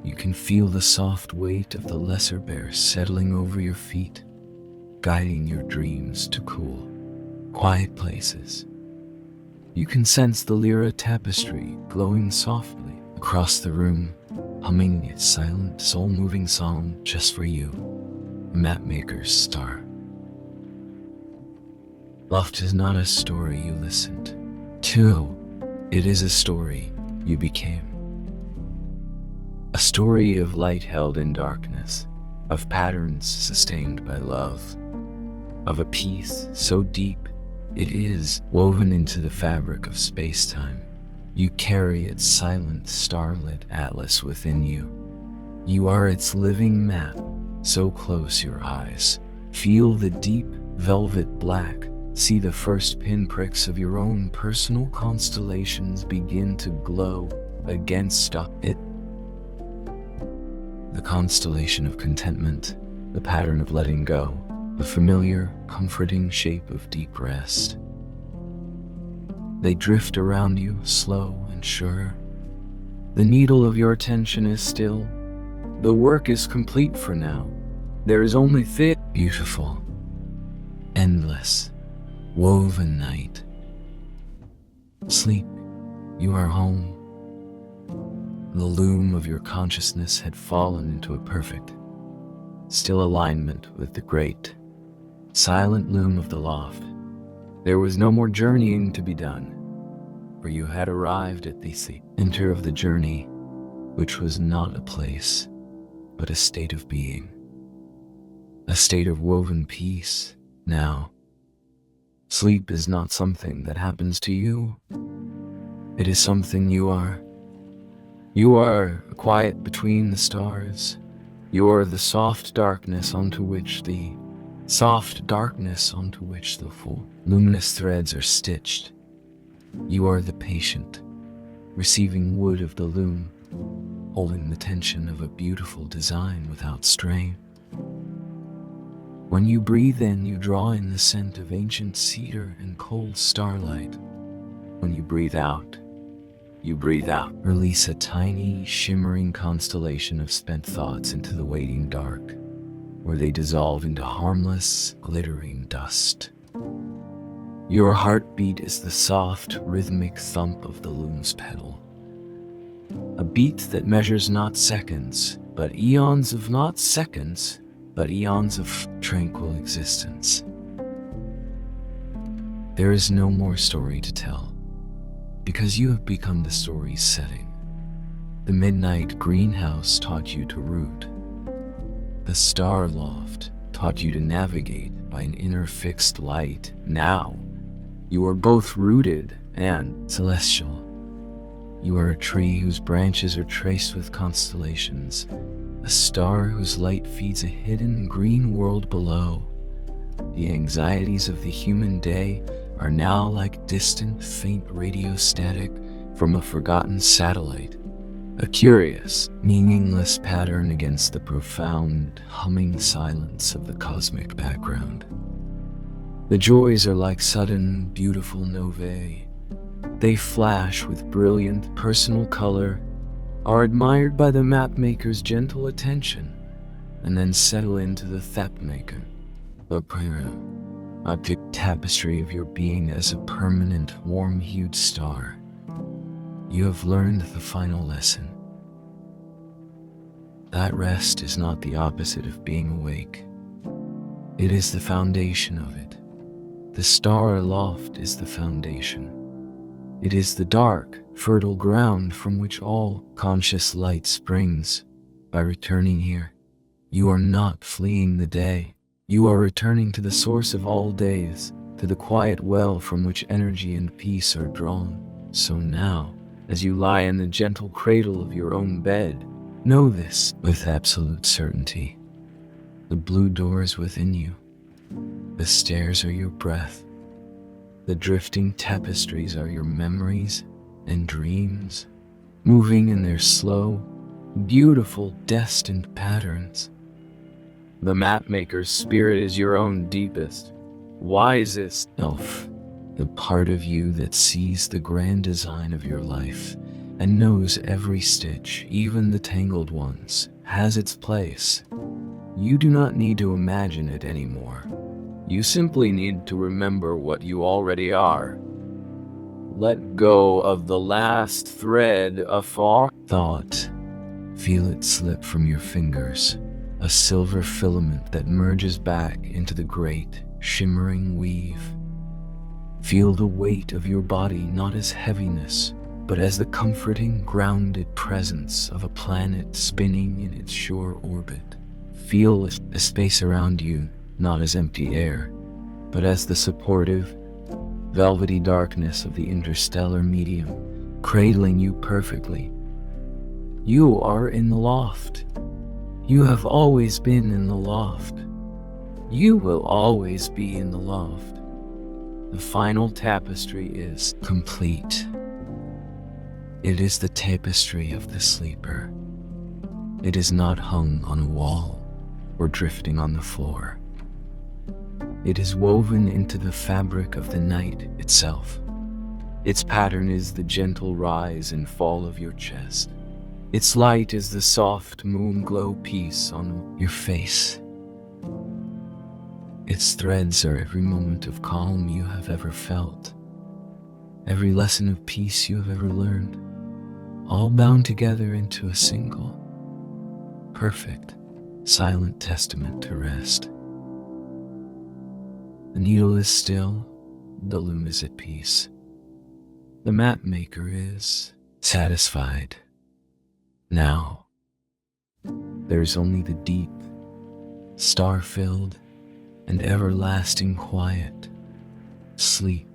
You can feel the soft weight of the lesser bear settling over your feet, guiding your dreams to cool, quiet places. You can sense the lyra tapestry glowing softly across the room, humming its silent, soul-moving song just for you, mapmaker's star. Loft is not a story you listened to. It is a story you became. A story of light held in darkness, of patterns sustained by love, of a peace so deep it is woven into the fabric of space-time. You carry its silent, starlit atlas within you. You are its living map, so close your eyes feel the deep velvet black. See the first pinpricks of your own personal constellations begin to glow against it. The constellation of contentment, the pattern of letting go, the familiar, comforting shape of deep rest. They drift around you, slow and sure. The needle of your attention is still. The work is complete for now. There is only thick, beautiful, endless, woven night. Sleep, you are home. The loom of your consciousness had fallen into a perfect, still alignment with the great, silent loom of the loft. There was no more journeying to be done, for you had arrived at the center of the journey, which was not a place, but a state of being, a state of woven peace. Now, sleep is not something that happens to you. It is something you are. You are quiet between the stars. You are the soft darkness onto which the full luminous threads are stitched. You are the patient, receiving wood of the loom, holding the tension of a beautiful design without strain. When you breathe in, you draw in the scent of ancient cedar and cold starlight. When you breathe out, release a tiny, shimmering constellation of spent thoughts into the waiting dark, where they dissolve into harmless, glittering dust. Your heartbeat is the soft, rhythmic thump of the loom's pedal, a beat that measures not seconds, but eons of tranquil existence. There is no more story to tell, because you have become the story's setting. The midnight greenhouse taught you to root. The star loft taught you to navigate by an inner fixed light. Now, you are both rooted and celestial. You are a tree whose branches are traced with constellations, a star whose light feeds a hidden green world below. The anxieties of the human day are now like distant, faint radio static from a forgotten satellite, a curious, meaningless pattern against the profound, humming silence of the cosmic background. The joys are like sudden, beautiful novae. They flash with brilliant personal color, are admired by the mapmaker's gentle attention, and then settle into the thapmaker, the prayer, a tapestry of your being as a permanent, warm-hued star. You have learned the final lesson. That rest is not the opposite of being awake. It is the foundation of it. The star aloft is the foundation. It is the dark, fertile ground from which all conscious light springs. By returning here, you are not fleeing the day. You are returning to the source of all days, to the quiet well from which energy and peace are drawn. So now, as you lie in the gentle cradle of your own bed, know this with absolute certainty. The blue door is within you. The stairs are your breath. The drifting tapestries are your memories and dreams, moving in their slow, beautiful, destined patterns. The mapmaker's spirit is your own deepest, wisest self, the part of you that sees the grand design of your life and knows every stitch, even the tangled ones, has its place. You do not need to imagine it anymore. You simply need to remember what you already are. Let go of the last thread of thought. Feel it slip from your fingers, a silver filament that merges back into the great, shimmering weave. Feel the weight of your body not as heaviness, but as the comforting, grounded presence of a planet spinning in its sure orbit. Feel the space around you not as empty air, but as the supportive, velvety darkness of the interstellar medium, cradling you perfectly. You are in the loft. You have always been in the loft. You will always be in the loft. The final tapestry is complete. It is the tapestry of the sleeper. It is not hung on a wall or drifting on the floor. It is woven into the fabric of the night itself. Its pattern is the gentle rise and fall of your chest. Its light is the soft moon glow piece on your face. Its threads are every moment of calm you have ever felt, every lesson of peace you have ever learned, all bound together into a single, perfect, silent testament to rest. The needle is still, the loom is at peace. The map maker is satisfied. Now, there's only the deep, star-filled, and everlasting quiet, sleep,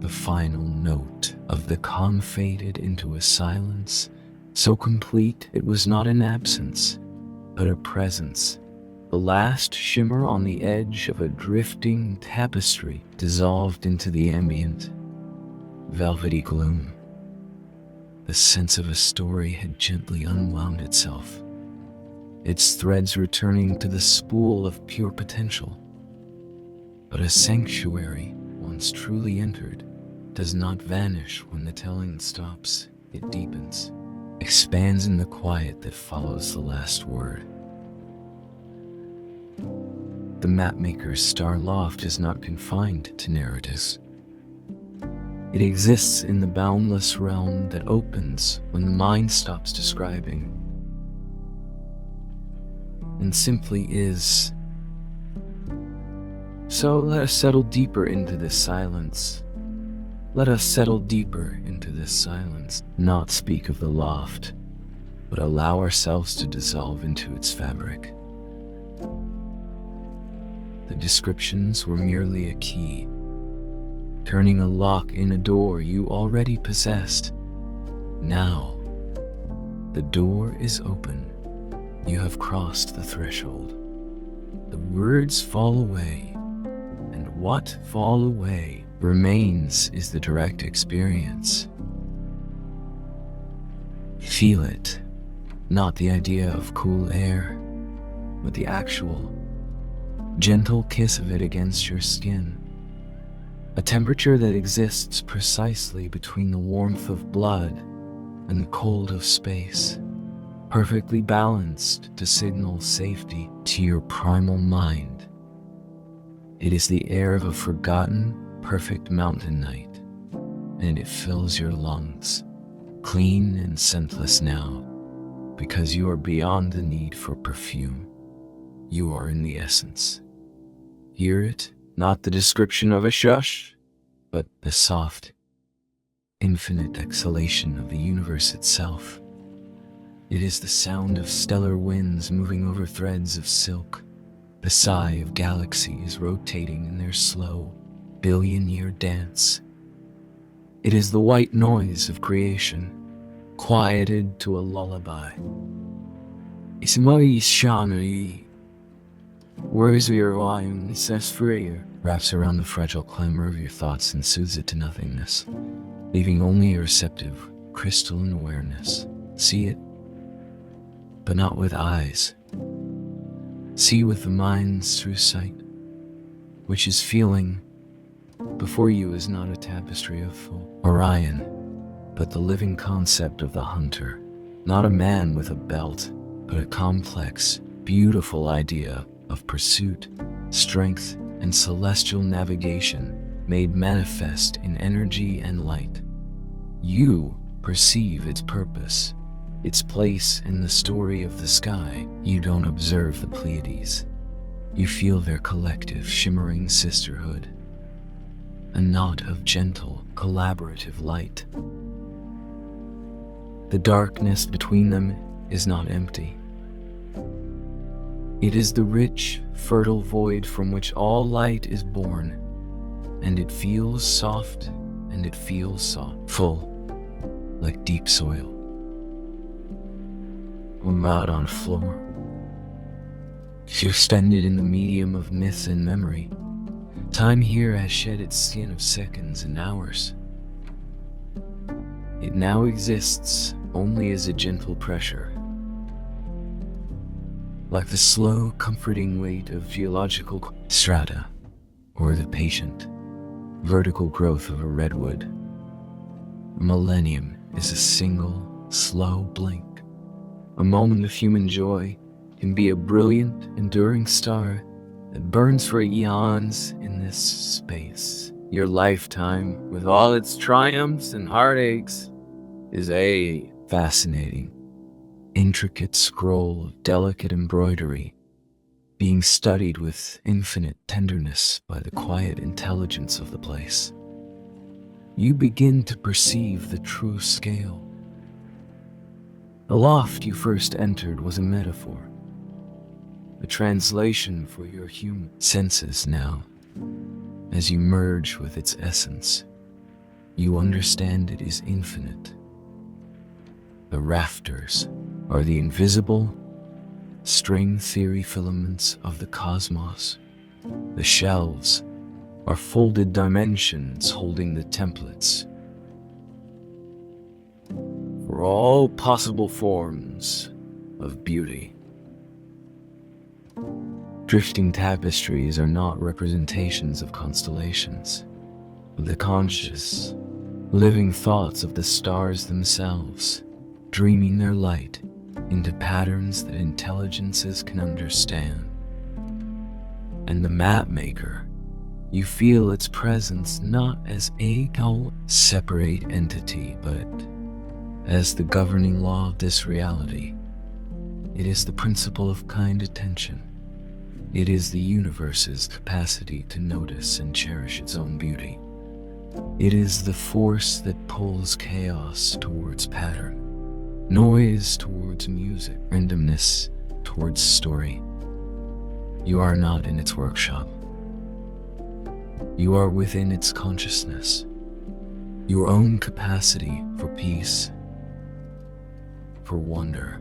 the final note of the calm faded into a silence so complete it was not an absence, but a presence, the last shimmer on the edge of a drifting tapestry dissolved into the ambient, velvety gloom. The sense of a story had gently unwound itself, its threads returning to the spool of pure potential. But a sanctuary, once truly entered, does not vanish when the telling stops. It deepens, expands in the quiet that follows the last word. The mapmaker's star loft is not confined to narratives. It exists in the boundless realm that opens when the mind stops describing and simply is. So let us settle deeper into this silence. Let us settle deeper into this silence, not speak of the loft, but allow ourselves to dissolve into its fabric. The descriptions were merely a key, turning a lock in a door you already possessed. Now, the door is open. You have crossed the threshold. The words fall away, and what fall away remains is the direct experience. Feel it, not the idea of cool air, but the actual, gentle kiss of it against your skin. A temperature that exists precisely between the warmth of blood and the cold of space, perfectly balanced to signal safety to your primal mind. It is the air of a forgotten, perfect mountain night, and it fills your lungs, clean and scentless now, because you are beyond the need for perfume. You are in the essence. Hear it, not the description of a shush, but the soft, infinite exhalation of the universe itself. It is the sound of stellar winds moving over threads of silk, the sigh of galaxies rotating in their slow, billion-year dance. It is the white noise of creation, quieted to a lullaby. Ismai Shani, words of your lion, says freer, wraps around the fragile clamor of your thoughts and soothes it to nothingness, leaving only a receptive, crystalline awareness. See it, but not with eyes. See with the mind's true sight, which is feeling. Before you is not a tapestry of Orion, but the living concept of the hunter, not a man with a belt, but a complex, beautiful idea of pursuit, strength, and celestial navigation made manifest in energy and light. You perceive its purpose, its place in the story of the sky. You don't observe the Pleiades. You feel their collective, shimmering sisterhood, a knot of gentle, collaborative light. The darkness between them is not empty. It is the rich, fertile void from which all light is born, and it feels soft, and it feels soft, full, like deep soil. I'm out on floor. Suspended in the medium of myth and memory, time here has shed its skin of seconds and hours. It now exists only as a gentle pressure, like the slow, comforting weight of geological strata, or the patient, vertical growth of a redwood. A millennium is a single, slow blink. A moment of human joy can be a brilliant, enduring star that burns for eons in this space. Your lifetime, with all its triumphs and heartaches, is a fascinating, intricate scroll of delicate embroidery, being studied with infinite tenderness by the quiet intelligence of the place. You begin to perceive the true scale. The loft you first entered was a metaphor, a translation for your human senses now. As you merge with its essence, you understand it is infinite. The rafters are the invisible string theory filaments of the cosmos. The shelves are folded dimensions holding the templates for all possible forms of beauty. Drifting tapestries are not representations of constellations, but the conscious, living thoughts of the stars themselves, dreaming their light into patterns that intelligences can understand. And the map maker, you feel its presence not as a separate entity, but as the governing law of this reality. It is the principle of kind attention. It is the universe's capacity to notice and cherish its own beauty. It is the force that pulls chaos towards pattern, noise towards music, randomness towards story. You are not in its workshop. You are within its consciousness. Your own capacity for peace, for wonder,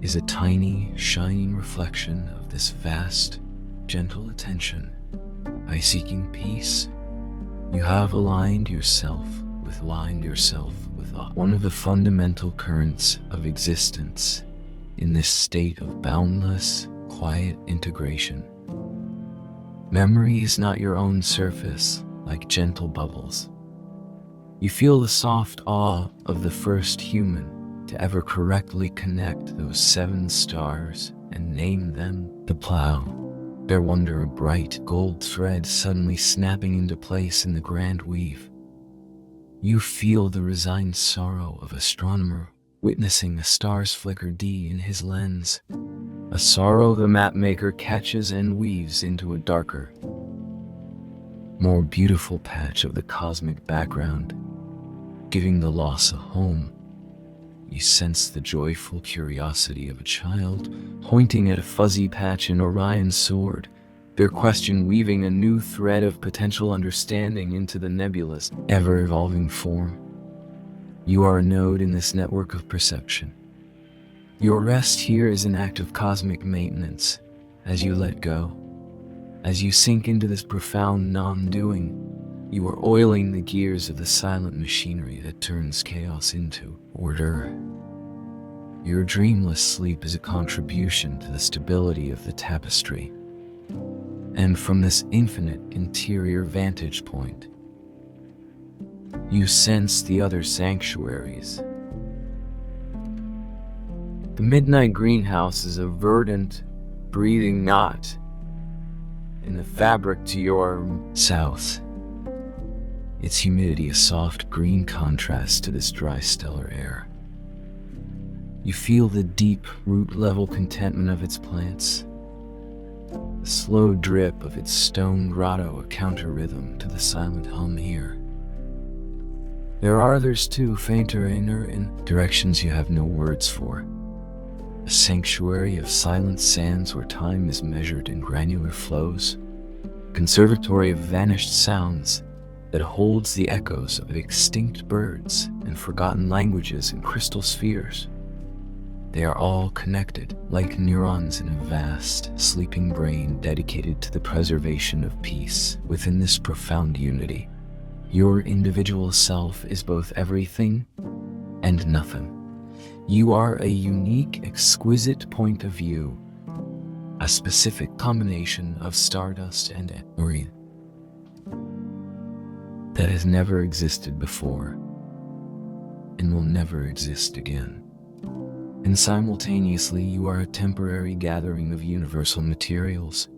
is a tiny, shining reflection of this vast, gentle attention. By seeking peace, you have aligned yourself with aligned yourself with one of the fundamental currents of existence in this state of boundless, quiet integration. Memory is not your own surface, like gentle bubbles. You feel the soft awe of the first human to ever correctly connect those 7 stars and name them the plow. Their wonder a bright gold thread suddenly snapping into place in the grand weave. You feel the resigned sorrow of astronomer witnessing the stars flicker D in his lens, a sorrow the mapmaker catches and weaves into a darker, more beautiful patch of the cosmic background, giving the loss a home. You sense the joyful curiosity of a child pointing at a fuzzy patch in Orion's sword, their question weaving a new thread of potential understanding into the nebulous, ever-evolving form. You are a node in this network of perception. Your rest here is an act of cosmic maintenance as you let go. As you sink into this profound non-doing, you are oiling the gears of the silent machinery that turns chaos into order. Your dreamless sleep is a contribution to the stability of the tapestry. And from this infinite interior vantage point, you sense the other sanctuaries. The midnight greenhouse is a verdant, breathing knot in the fabric to your south. Its humidity a soft green contrast to this dry stellar air. You feel the deep root-level contentment of its plants, the slow drip of its stone grotto a counter-rhythm to the silent hum here. There are others too, fainter inner in directions you have no words for. A sanctuary of silent sands where time is measured in granular flows. Conservatory of vanished sounds that holds the echoes of extinct birds and forgotten languages in crystal spheres. They are all connected, like neurons in a vast, sleeping brain dedicated to the preservation of peace within this profound unity. Your individual self is both everything and nothing. You are a unique, exquisite point of view, a specific combination of stardust and memory that has never existed before and will never exist again. And simultaneously, you are a temporary gathering of universal materials,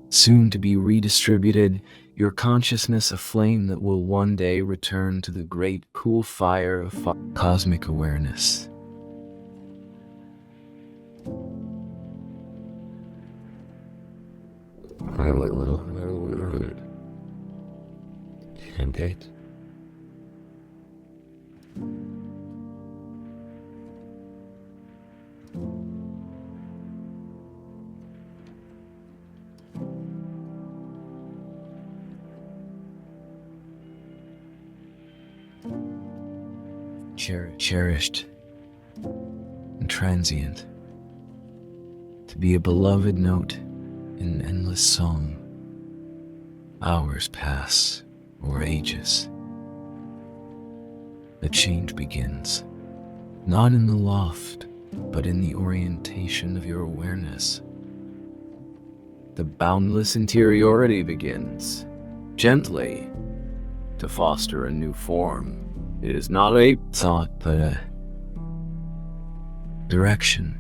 soon to be redistributed, your consciousness a flame that will one day return to the great cool fire of cosmic awareness. I like little word. And date. Cherished and transient, to be a beloved note in an endless song. Hours pass, or ages. The change begins, not in the loft, but in the orientation of your awareness. The boundless interiority begins, gently, to foster a new form. It is not a thought, but a direction.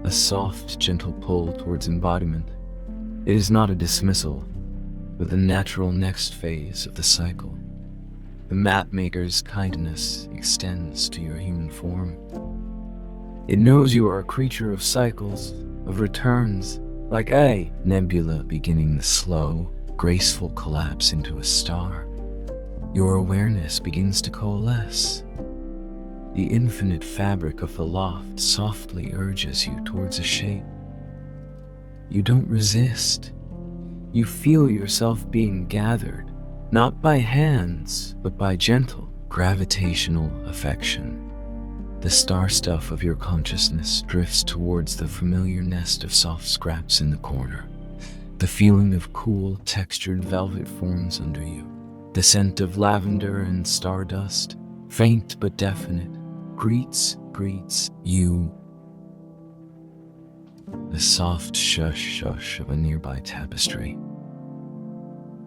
A soft, gentle pull towards embodiment. It is not a dismissal, but the natural next phase of the cycle. The mapmaker's kindness extends to your human form. It knows you are a creature of cycles, of returns, like a nebula beginning the slow, graceful collapse into a star. Your awareness begins to coalesce. The infinite fabric of the loft softly urges you towards a shape. You don't resist. You feel yourself being gathered, not by hands, but by gentle, gravitational affection. The star stuff of your consciousness drifts towards the familiar nest of soft scraps in the corner. The feeling of cool, textured velvet forms under you. The scent of lavender and stardust, faint but definite, greets you. The soft shush of a nearby tapestry.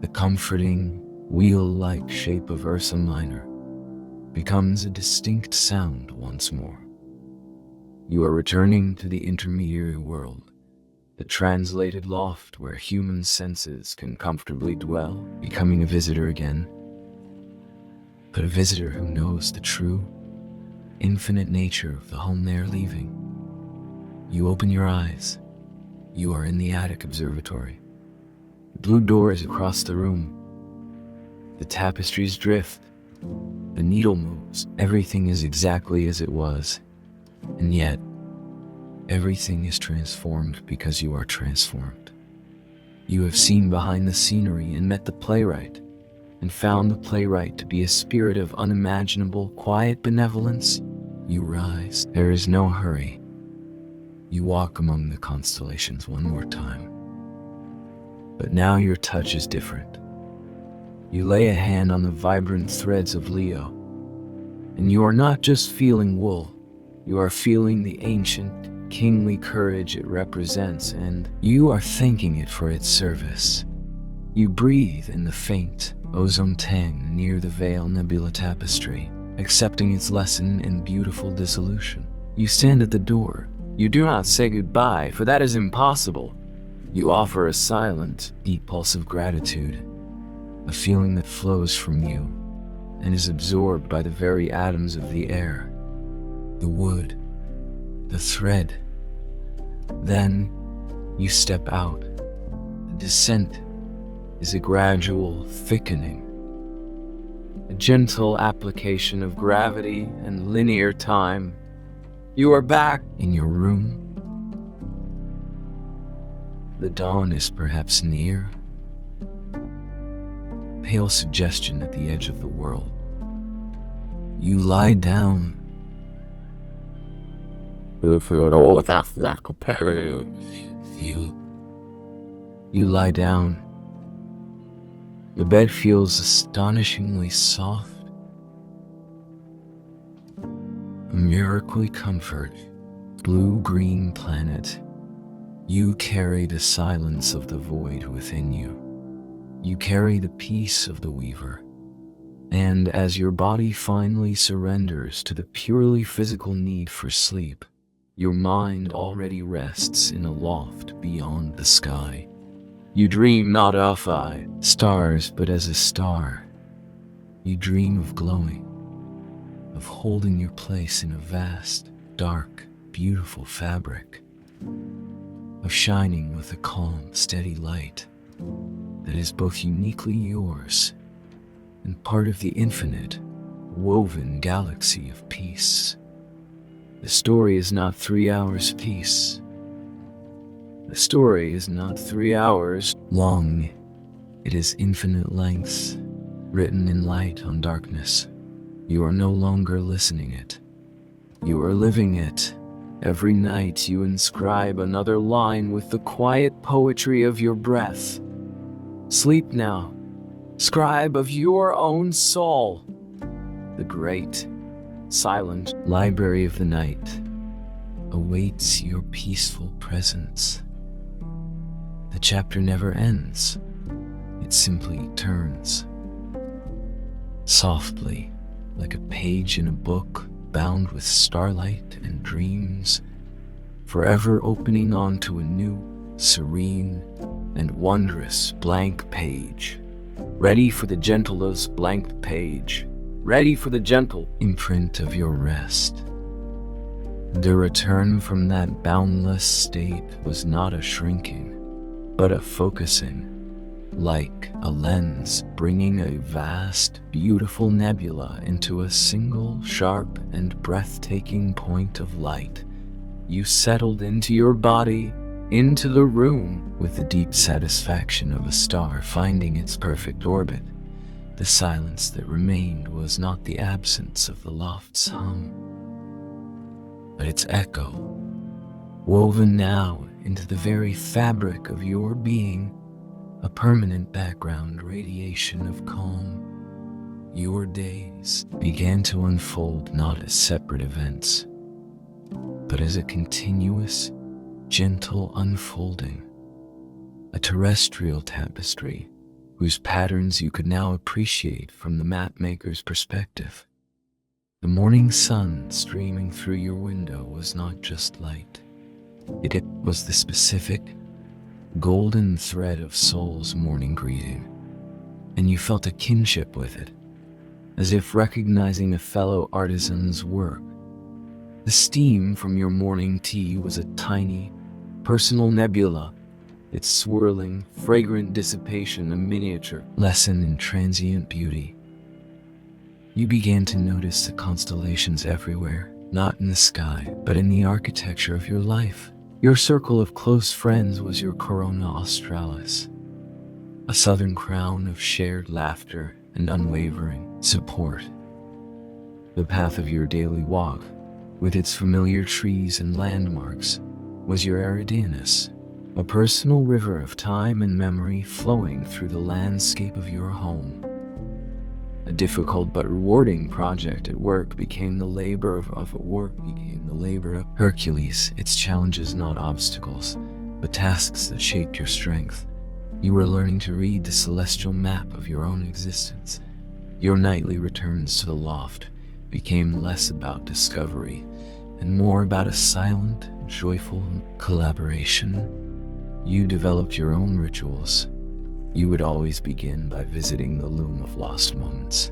The comforting, wheel-like shape of Ursa Minor becomes a distinct sound once more. You are returning to the intermediary world, the translated loft where human senses can comfortably dwell, becoming a visitor again. But a visitor who knows the true, infinite nature of the home they are leaving. You open your eyes. You are in the attic observatory. The blue door is across the room. The tapestries drift. The needle moves. Everything is exactly as it was. And yet, everything is transformed because you are transformed. You have seen behind the scenery and met the playwright, and found the playwright to be a spirit of unimaginable, quiet benevolence. You rise. There is no hurry. You walk among the constellations one more time. But now your touch is different. You lay a hand on the vibrant threads of Leo, and you are not just feeling wool. You are feeling the ancient, kingly courage it represents, and you are thanking it for its service. You breathe in the faint ozone tang near the Veil Nebula tapestry, accepting its lesson in beautiful dissolution. You stand at the door. You do not say goodbye, for that is impossible. You offer a silent, deep pulse of gratitude, a feeling that flows from you and is absorbed by the very atoms of the air, the wood, the thread. Then you step out. The descent is a gradual thickening, a gentle application of gravity and linear time. You are back in your room. The dawn is perhaps near. Pale suggestion at the edge of the world. You lie down. You lie down. The bed feels astonishingly soft. A miracle comfort, blue-green planet. You carry the silence of the void within you. You carry the peace of the weaver. And as your body finally surrenders to the purely physical need for sleep, your mind already rests in a loft beyond the sky. You dream not of stars, but as a star. You dream of glowing, of holding your place in a vast, dark, beautiful fabric, of shining with a calm, steady light that is both uniquely yours and part of the infinite, woven galaxy of peace. The story is not 3 hours peace. The story is not 3 hours long. It is infinite lengths, written in light on darkness. You are no longer listening it. You are living it. Every night you inscribe another line with the quiet poetry of your breath. Sleep now, scribe of your own soul. The great, silent library of the night awaits your peaceful presence. The chapter never ends. It simply turns. Softly, like a page in a book bound with starlight and dreams, forever opening onto a new, serene, and wondrous blank page. Ready for the gentlest blank page. Ready for the gentle imprint of your rest. The return from that boundless state was not a shrinking, but a focusing, like a lens bringing a vast, beautiful nebula into a single, sharp, and breathtaking point of light. You settled into your body, into the room, with the deep satisfaction of a star finding its perfect orbit. The silence that remained was not the absence of the loft's hum, but its echo, woven now into the very fabric of your being, a permanent background radiation of calm, your days began to unfold not as separate events, but as a continuous, gentle unfolding, a terrestrial tapestry whose patterns you could now appreciate from the mapmaker's perspective. The morning sun streaming through your window was not just light. It was the specific, golden thread of soul's morning greeting, and you felt a kinship with it, as if recognizing a fellow artisan's work. The steam from your morning tea was a tiny, personal nebula, its swirling, fragrant dissipation a miniature lesson in transient beauty. You began to notice the constellations everywhere, not in the sky, but in the architecture of your life. Your circle of close friends was your corona australis, a southern crown of shared laughter and unwavering support. The path of your daily walk, with its familiar trees and landmarks, was your Eridanus, a personal river of time and memory flowing through the landscape of your home. A difficult but rewarding project at work became the labor of Hercules, its challenges not obstacles, but tasks that shaped your strength. You were learning to read the celestial map of your own existence. Your nightly returns to the loft became less about discovery and more about a silent, joyful collaboration. You developed your own rituals. You would always begin by visiting the loom of lost moments.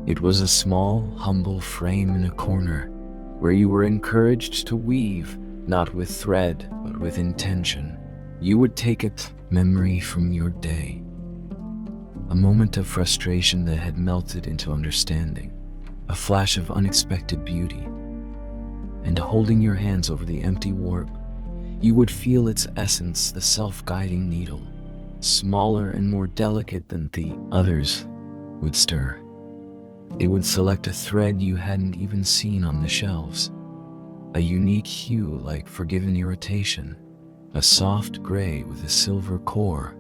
It was a small, humble frame in a corner where you were encouraged to weave, not with thread, but with intention. You would take a memory from your day, a moment of frustration that had melted into understanding, a flash of unexpected beauty, and holding your hands over the empty warp, you would feel its essence, the self-guiding needle, smaller and more delicate than the others, would stir. It would select a thread you hadn't even seen on the shelves, a unique hue like forgiven irritation, a soft gray with a silver core,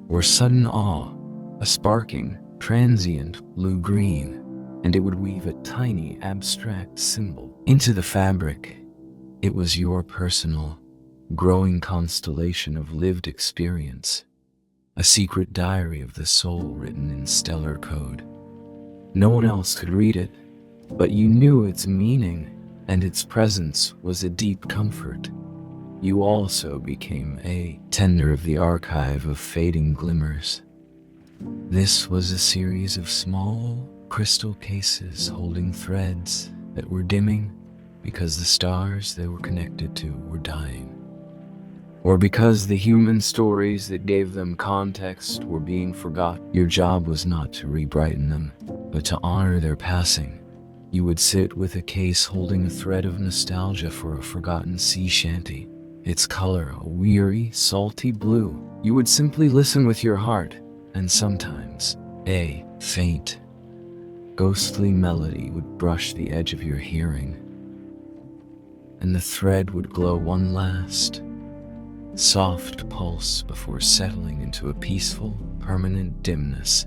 or sudden awe, a sparking, transient blue-green, and it would weave a tiny, abstract symbol into the fabric. It was your personal, growing constellation of lived experience, a secret diary of the soul written in stellar code. No one else could read it, but you knew its meaning, and its presence was a deep comfort. You also became a tender of the archive of fading glimmers. This was a series of small, crystal cases holding threads that were dimming because the stars they were connected to were dying, or because the human stories that gave them context were being forgotten. Your job was not to re-brighten them, but to honor their passing. You would sit with a case holding a thread of nostalgia for a forgotten sea shanty, its color a weary, salty blue. You would simply listen with your heart, and sometimes a faint, ghostly melody would brush the edge of your hearing, and the thread would glow one last, soft pulse before settling into a peaceful, permanent dimness.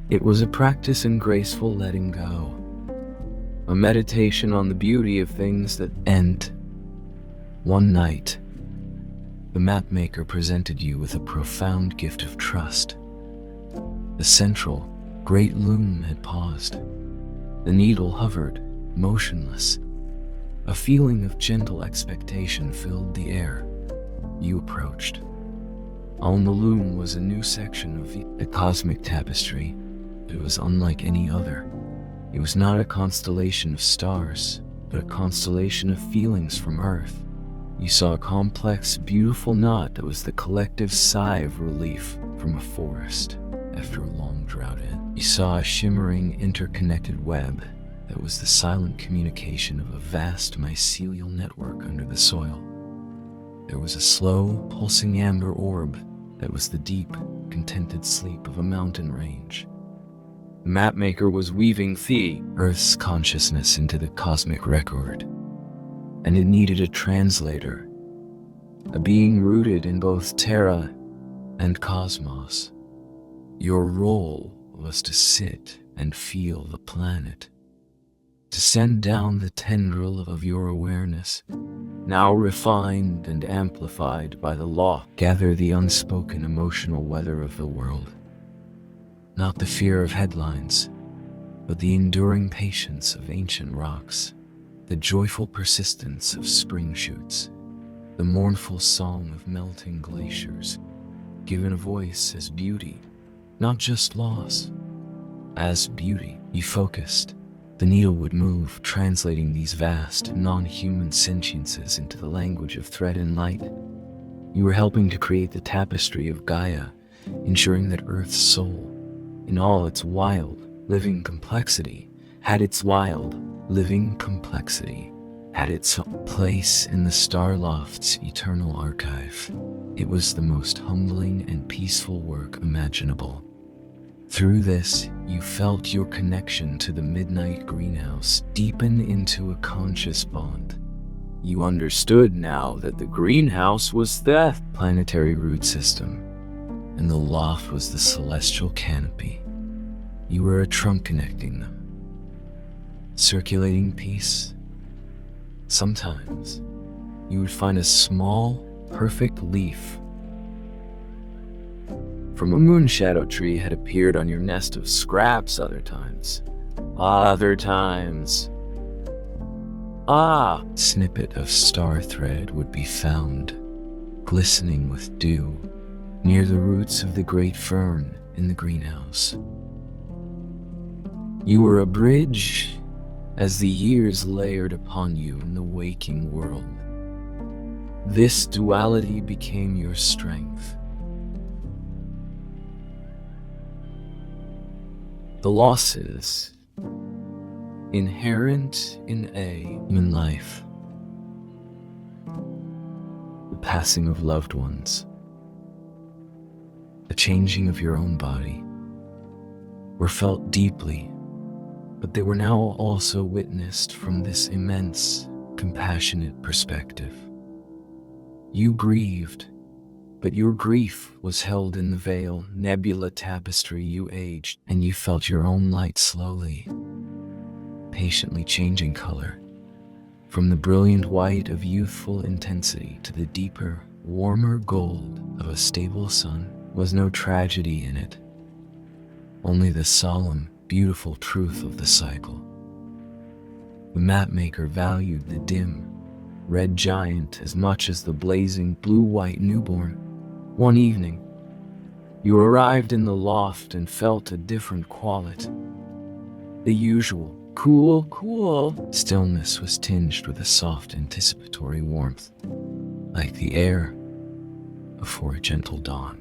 It was a practice in graceful letting go, a meditation on the beauty of things that end. One night, the mapmaker presented you with a profound gift of trust. The central, great loom had paused. The needle hovered, motionless. A feeling of gentle expectation filled the air. You approached. On the loom was a new section of the cosmic tapestry. It was unlike any other. It was not a constellation of stars, but a constellation of feelings from Earth. You saw a complex, beautiful knot that was the collective sigh of relief from a forest after a long drought. You saw a shimmering, interconnected web that was the silent communication of a vast mycelial network under the soil. There was a slow, pulsing amber orb that was the deep, contented sleep of a mountain range. The mapmaker was weaving the Earth's consciousness into the cosmic record, and it needed a translator, a being rooted in both Terra and cosmos. Your role was to sit and feel the planet, to send down the tendril of your awareness, now refined and amplified by the law, gather the unspoken emotional weather of the world. Not the fear of headlines, but the enduring patience of ancient rocks, the joyful persistence of spring shoots, the mournful song of melting glaciers, given a voice as beauty, not just loss. As beauty, you focused. The needle would move, translating these vast, non-human sentiences into the language of thread and light. You were helping to create the tapestry of Gaia, ensuring that Earth's soul, in all its wild, living complexity, had its place in the Starloft's eternal archive. It was the most humbling and peaceful work imaginable. Through this, you felt your connection to the midnight greenhouse deepen into a conscious bond. You understood now that the greenhouse was the planetary root system, and the loft was the celestial canopy. You were a trunk connecting them, circulating peace. Sometimes, you would find a small, perfect leaf from a moonshadow tree had appeared on your nest of scraps. Other times, snippet of star thread would be found, glistening with dew, near the roots of the great fern in the greenhouse. You were a bridge as the years layered upon you in the waking world. This duality became your strength. The losses inherent in human life, the passing of loved ones, the changing of your own body, were felt deeply, but they were now also witnessed from this immense, compassionate perspective. You grieved, but your grief was held in the veil, nebula tapestry. You aged, and you felt your own light slowly, patiently changing color, from the brilliant white of youthful intensity to the deeper, warmer gold of a stable sun. Was no tragedy in it, only the solemn, beautiful truth of the cycle. The mapmaker valued the dim, red giant as much as the blazing, blue-white newborn. One evening, you arrived in the loft and felt a different quality. The usual cool stillness was tinged with a soft, anticipatory warmth, like the air before a gentle dawn.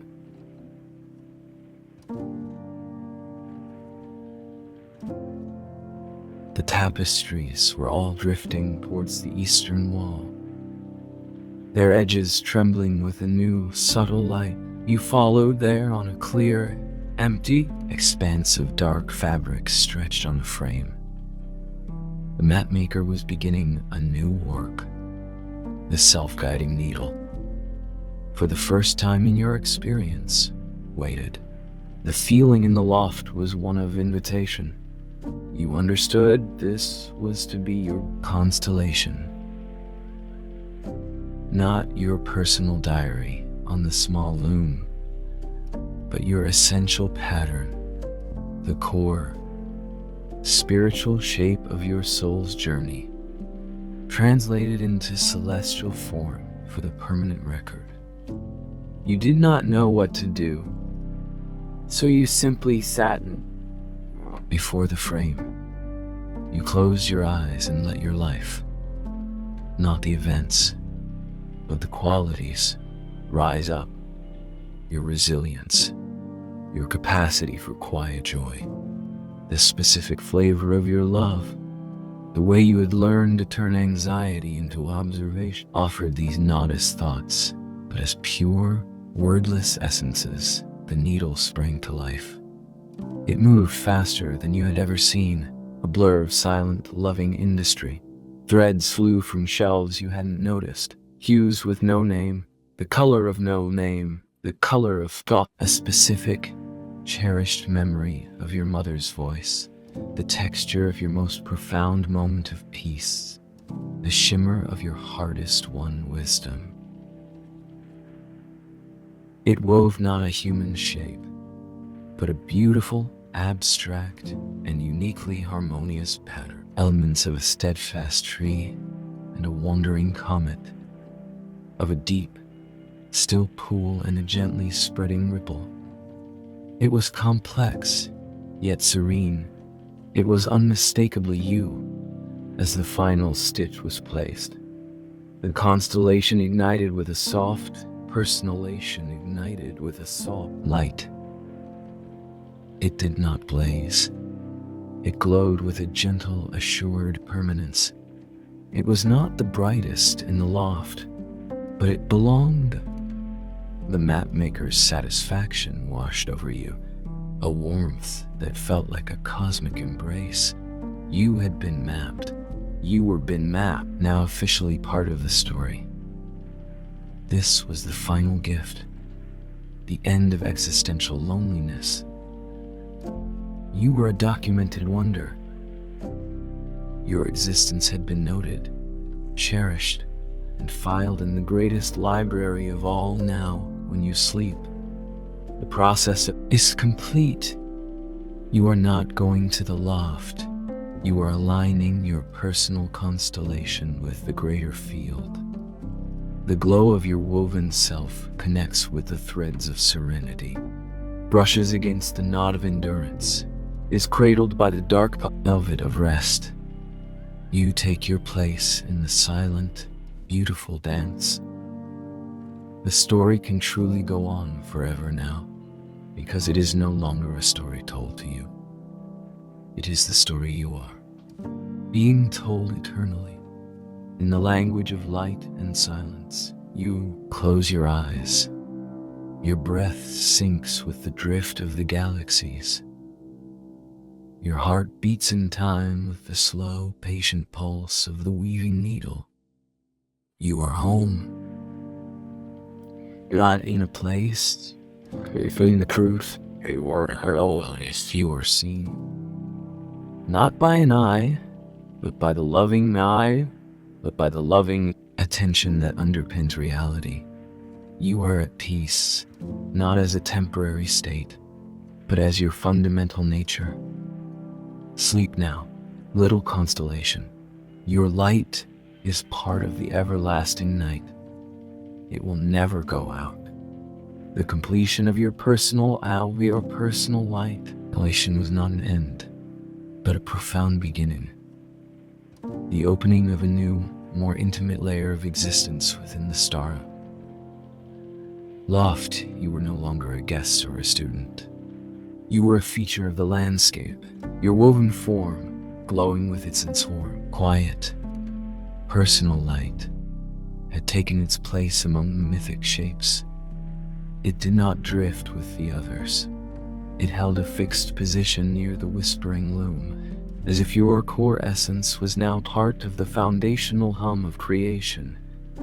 The tapestries were all drifting towards the eastern wall, their edges trembling with a new, subtle light. You followed there on a clear, empty expanse of dark fabric stretched on a frame. The mapmaker was beginning a new work, the self-guiding needle. For the first time in your experience, waited. The feeling in the loft was one of invitation. You understood this was to be your constellation, not your personal diary on the small loom, but your essential pattern, the core, spiritual shape of your soul's journey, translated into celestial form for the permanent record. You did not know what to do, so you simply sat before the frame. You closed your eyes and let your life, not the events, but the qualities, rise up. Your resilience, your capacity for quiet joy, the specific flavor of your love, the way you had learned to turn anxiety into observation, offered these not as thoughts, but as pure, wordless essences. The needle sprang to life. It moved faster than you had ever seen, a blur of silent, loving industry. Threads flew from shelves you hadn't noticed, hues with no name, the color of no name, the color of thought, a specific, cherished memory of your mother's voice, the texture of your most profound moment of peace, the shimmer of your hardest-won wisdom. It wove not a human shape, but a beautiful, abstract, and uniquely harmonious pattern. Elements of a steadfast tree and a wandering comet, of a deep, still pool and a gently spreading ripple. It was complex, yet serene. It was unmistakably you, as the final stitch was placed. The constellation ignited with a soft, personalation ignited with a soft light. It did not blaze. It glowed with a gentle, assured permanence. It was not the brightest in the loft, but it belonged. The mapmaker's satisfaction washed over you, a warmth that felt like a cosmic embrace. You had been mapped. You were been mapped, now officially part of the story. This was the final gift, the end of existential loneliness. You were a documented wonder. Your existence had been noted, cherished, and filed in the greatest library of all. Now, when you sleep, the process is complete. You are not going to the loft. You are aligning your personal constellation with the greater field. The glow of your woven self connects with the threads of serenity, brushes against the knot of endurance, is cradled by the dark velvet of rest. You take your place in the silent, beautiful dance. The story can truly go on forever now, because it is no longer a story told to you. It is the story you are, being told eternally. In the language of light and silence, you close your eyes. Your breath sinks with the drift of the galaxies. Your heart beats in time with the slow, patient pulse of the weaving needle. You are home. You're not in a place. You're feeling the truth. You are seen. Not by an eye, but by the loving eye, but by the loving attention that underpins reality. You are at peace, not as a temporary state, but as your fundamental nature. Sleep now, little constellation. Your light is part of the everlasting night. It will never go out. The completion of your personal light. Constellation was not an end, but a profound beginning. The opening of a new, more intimate layer of existence within the star. Loft, you were no longer a guest or a student. You were a feature of the landscape, your woven form, glowing with its inform. Quiet, personal light had taken its place among the mythic shapes. It did not drift with the others. It held a fixed position near the whispering loom, as if your core essence was now part of the foundational hum of creation.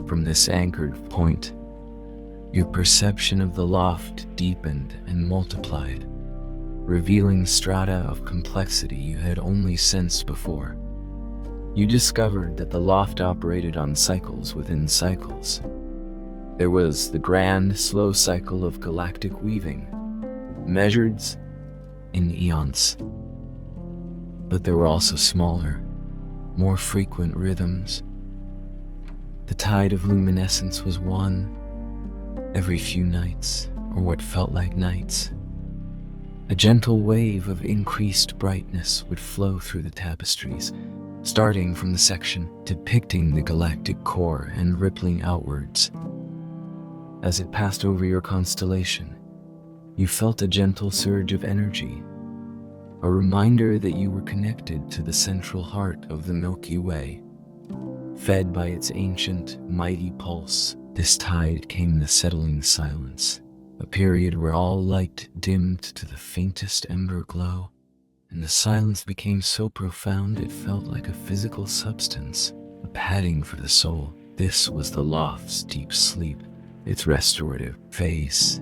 From this anchored point, your perception of the loft deepened and multiplied, revealing strata of complexity you had only sensed before. You discovered that the loft operated on cycles within cycles. There was the grand, slow cycle of galactic weaving, measured in eons. But there were also smaller, more frequent rhythms. The tide of luminescence was one every few nights, or what felt like nights. A gentle wave of increased brightness would flow through the tapestries, starting from the section depicting the galactic core and rippling outwards. As it passed over your constellation, you felt a gentle surge of energy, a reminder that you were connected to the central heart of the Milky Way. Fed by its ancient, mighty pulse, this tide came the settling silence, a period where all light dimmed to the faintest ember glow, and the silence became so profound it felt like a physical substance, a padding for the soul. This was the loft's deep sleep, its restorative phase.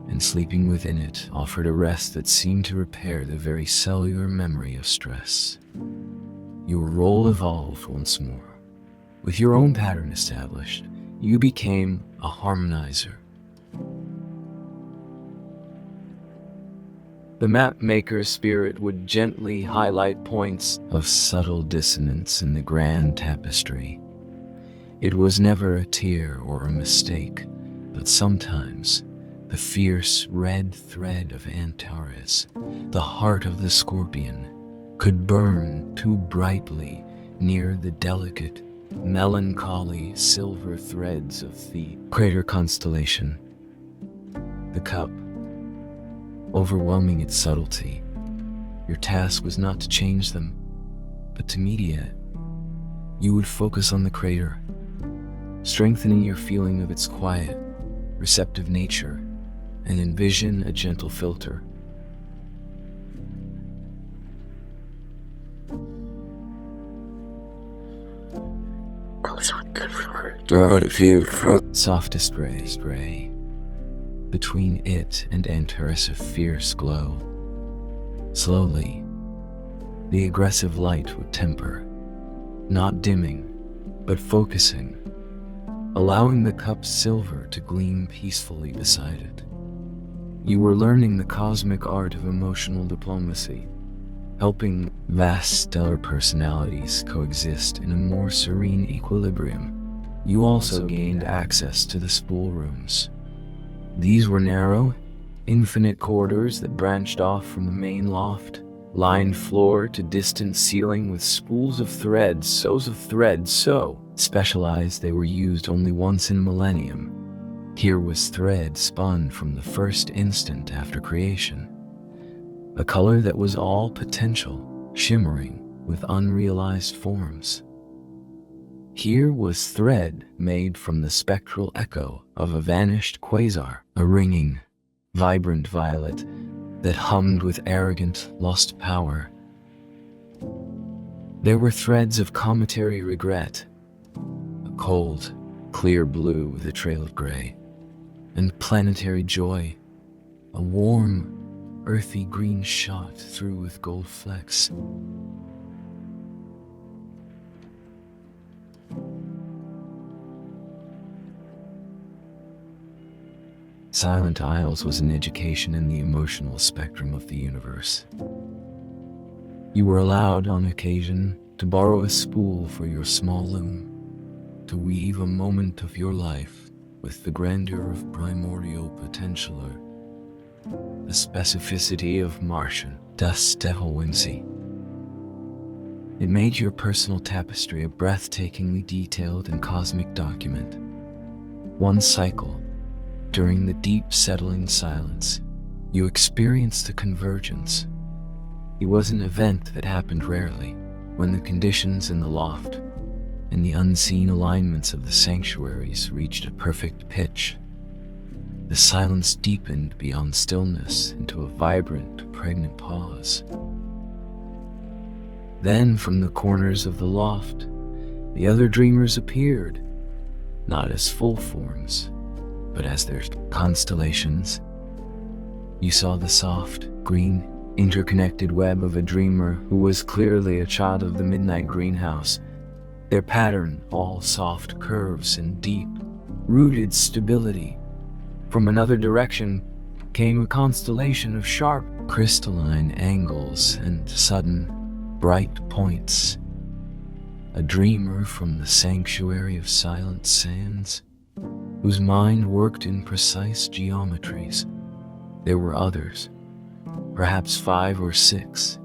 and sleeping within it offered a rest that seemed to repair the very cellular memory of stress. Your role evolved once more. With your own pattern established, you became a harmonizer. The map maker's spirit would gently highlight points of subtle dissonance in the grand tapestry. It was never a tear or a mistake, but sometimes the fierce red thread of Antares, the heart of the scorpion, could burn too brightly near the delicate, melancholy silver threads of the crater constellation. The cup, overwhelming its subtlety, your task was not to change them, but to mediate. You would focus on the crater, strengthening your feeling of its quiet, receptive nature, and envision a gentle filter. Those aren't good for it. Throw it a few from Softest gray, between it and Antares a fierce glow. Slowly, the aggressive light would temper, not dimming, but focusing, allowing the cup's silver to gleam peacefully beside it. You were learning the cosmic art of emotional diplomacy, helping vast stellar personalities coexist in a more serene equilibrium. You also gained access to the spool rooms. These were narrow, infinite corridors that branched off from the main loft, lined floor to distant ceiling with spools of threads, so specialized they were used only once in a millennium. Here was thread spun from the first instant after creation, a color that was all potential, shimmering with unrealized forms. Here was thread made from the spectral echo of a vanished quasar, a ringing, vibrant violet that hummed with arrogant, lost power. There were threads of cometary regret, a cold, clear blue with a trail of gray, and planetary joy, a warm, earthy green shot through with gold flecks. Silent Isles was an education in the emotional spectrum of the universe. You were allowed, on occasion, to borrow a spool for your small loom, to weave a moment of your life with the grandeur of primordial potential or the specificity of Martian dust devil-whimsy. It made your personal tapestry a breathtakingly detailed and cosmic document. One cycle, during the deep settling silence, you experienced a convergence. It was an event that happened rarely, when the conditions in the loft and the unseen alignments of the sanctuaries reached a perfect pitch. The silence deepened beyond stillness into a vibrant, pregnant pause. Then, from the corners of the loft, the other dreamers appeared, not as full forms, but as their constellations. You saw the soft, green, interconnected web of a dreamer who was clearly a child of the midnight greenhouse, their pattern all soft curves and deep, rooted stability. From another direction came a constellation of sharp, crystalline angles and sudden, bright points. A dreamer from the sanctuary of silent sands, whose mind worked in precise geometries. There were others, perhaps 5 or 6,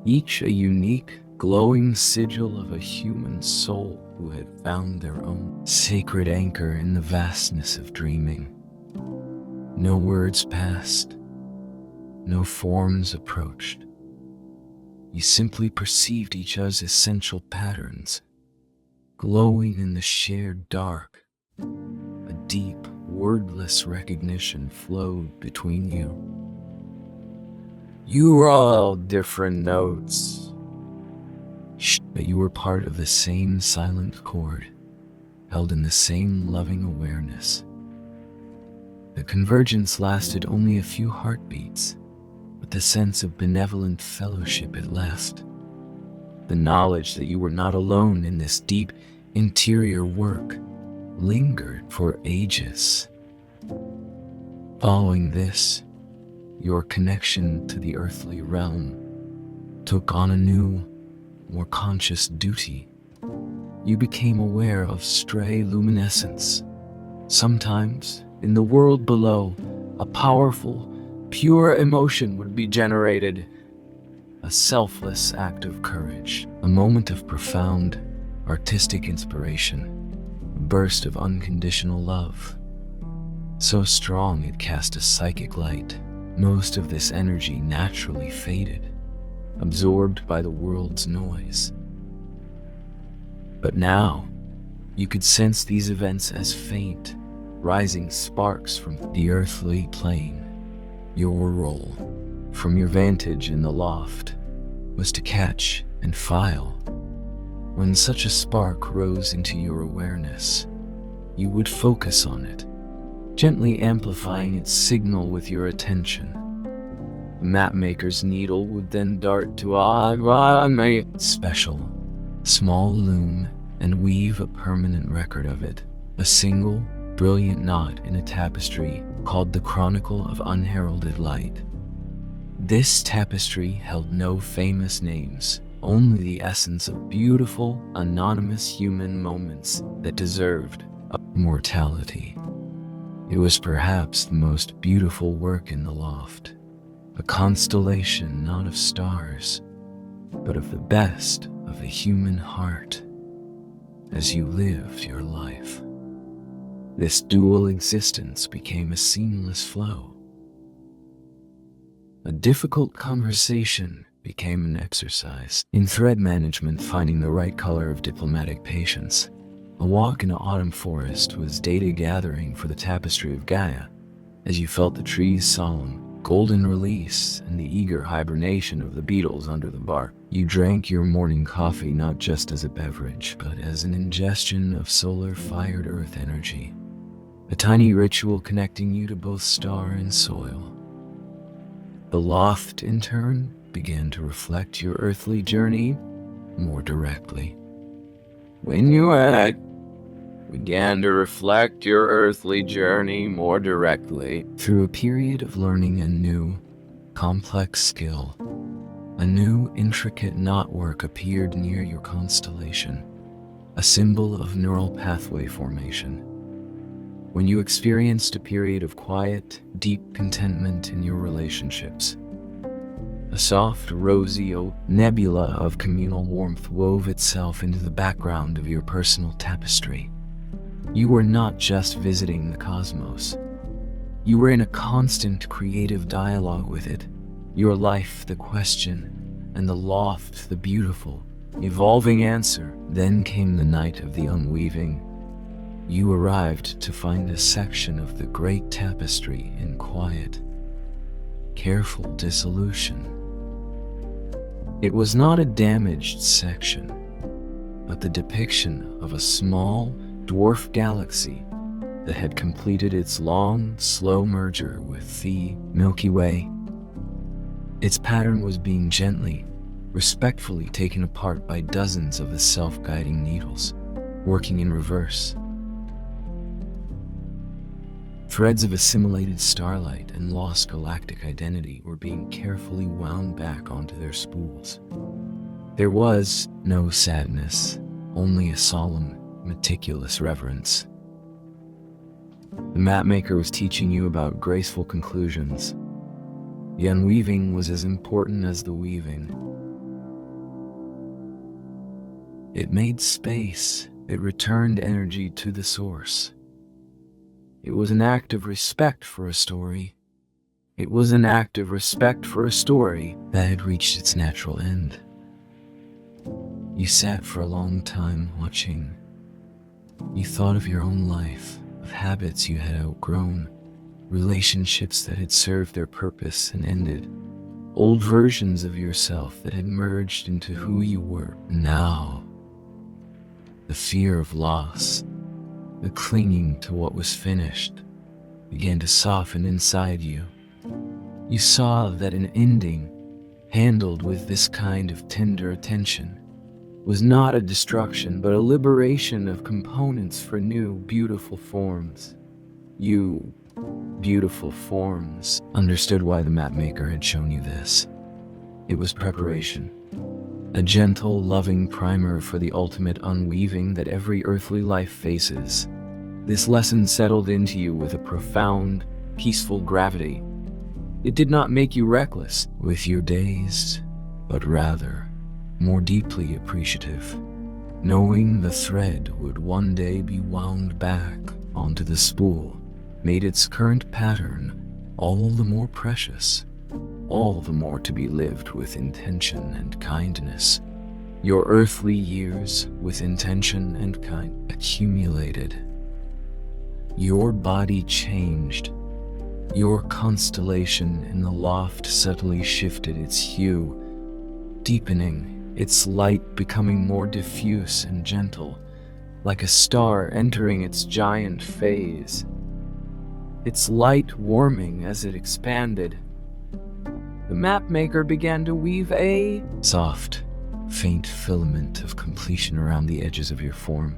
each a unique, glowing sigil of a human soul who had found their own sacred anchor in the vastness of dreaming. No words passed, no forms approached. You simply perceived each other's essential patterns, glowing in the shared dark. A deep, wordless recognition flowed between you. You were all different notes, but you were part of the same silent chord, held in the same loving awareness. The convergence lasted only a few heartbeats, but the sense of benevolent fellowship it left, the knowledge that you were not alone in this deep interior work, lingered for ages. Following this, your connection to the earthly realm took on a new, more conscious duty. You became aware of stray luminescence. Sometimes, in the world below, a powerful, pure emotion would be generated. A selfless act of courage, a moment of profound, artistic inspiration, a burst of unconditional love. So strong it cast a psychic light, most of this energy naturally faded, absorbed by the world's noise. But now, you could sense these events as faint, rising sparks from the earthly plane. Your role, from your vantage in the loft, was to catch and file. When such a spark rose into your awareness, you would focus on it, gently amplifying its signal with your attention. The mapmaker's needle would then dart to a special, small loom and weave a permanent record of it, a single, brilliant knot in a tapestry called the Chronicle of Unheralded Light. This tapestry held no famous names, only the essence of beautiful, anonymous human moments that deserved immortality. It was perhaps the most beautiful work in the loft, a constellation not of stars, but of the best of the human heart as you lived your life. This dual existence became a seamless flow. A difficult conversation became an exercise in thread management, finding the right color of diplomatic patience. A walk in an autumn forest was data gathering for the tapestry of Gaia, as you felt the trees' solemn, golden release and the eager hibernation of the beetles under the bark. You drank your morning coffee not just as a beverage, but as an ingestion of solar-fired earth energy, a tiny ritual connecting you to both star and soil. The loft, in turn, began to reflect your earthly journey more directly. When you began to reflect your earthly journey more directly through a period of learning a new, complex skill, a new, intricate knotwork appeared near your constellation, a symbol of neural pathway formation. When you experienced a period of quiet, deep contentment in your relationships, a soft, rosy nebula of communal warmth wove itself into the background of your personal tapestry. You were not just visiting the cosmos. You were in a constant creative dialogue with it, your life the question, and the loft the beautiful, evolving answer. Then came the night of the unweaving. You arrived to find a section of the great tapestry in quiet, careful dissolution. It was not a damaged section, but the depiction of a small, dwarf galaxy that had completed its long, slow merger with the Milky Way. Its pattern was being gently, respectfully taken apart by dozens of the self-guiding needles, working in reverse. Threads of assimilated starlight and lost galactic identity were being carefully wound back onto their spools. There was no sadness, only a solemn, meticulous reverence. The mapmaker was teaching you about graceful conclusions. The unweaving was as important as the weaving. It made space. It returned energy to the source. It was an act of respect for a story. It was an act of respect for a story that had reached its natural end. You sat for a long time watching. You thought of your own life, of habits you had outgrown, relationships that had served their purpose and ended, old versions of yourself that had merged into who you were. Now, the fear of loss, the clinging to what was finished, began to soften inside you. You saw that an ending, handled with this kind of tender attention, was not a destruction but a liberation of components for new, beautiful forms. You, beautiful forms, understood why the mapmaker had shown you this. It was preparation. A gentle, loving primer for the ultimate unweaving that every earthly life faces. This lesson settled into you with a profound, peaceful gravity. It did not make you reckless with your days, but rather more deeply appreciative, knowing the thread would one day be wound back onto the spool made its current pattern all the more precious, all the more to be lived with intention and kindness. Your earthly years with intention and kind accumulated. Your body changed. Your constellation in the loft subtly shifted its hue, deepening, its light becoming more diffuse and gentle, like a star entering its giant phase. Its light warming as it expanded. The mapmaker began to weave a soft, faint filament of completion around the edges of your form,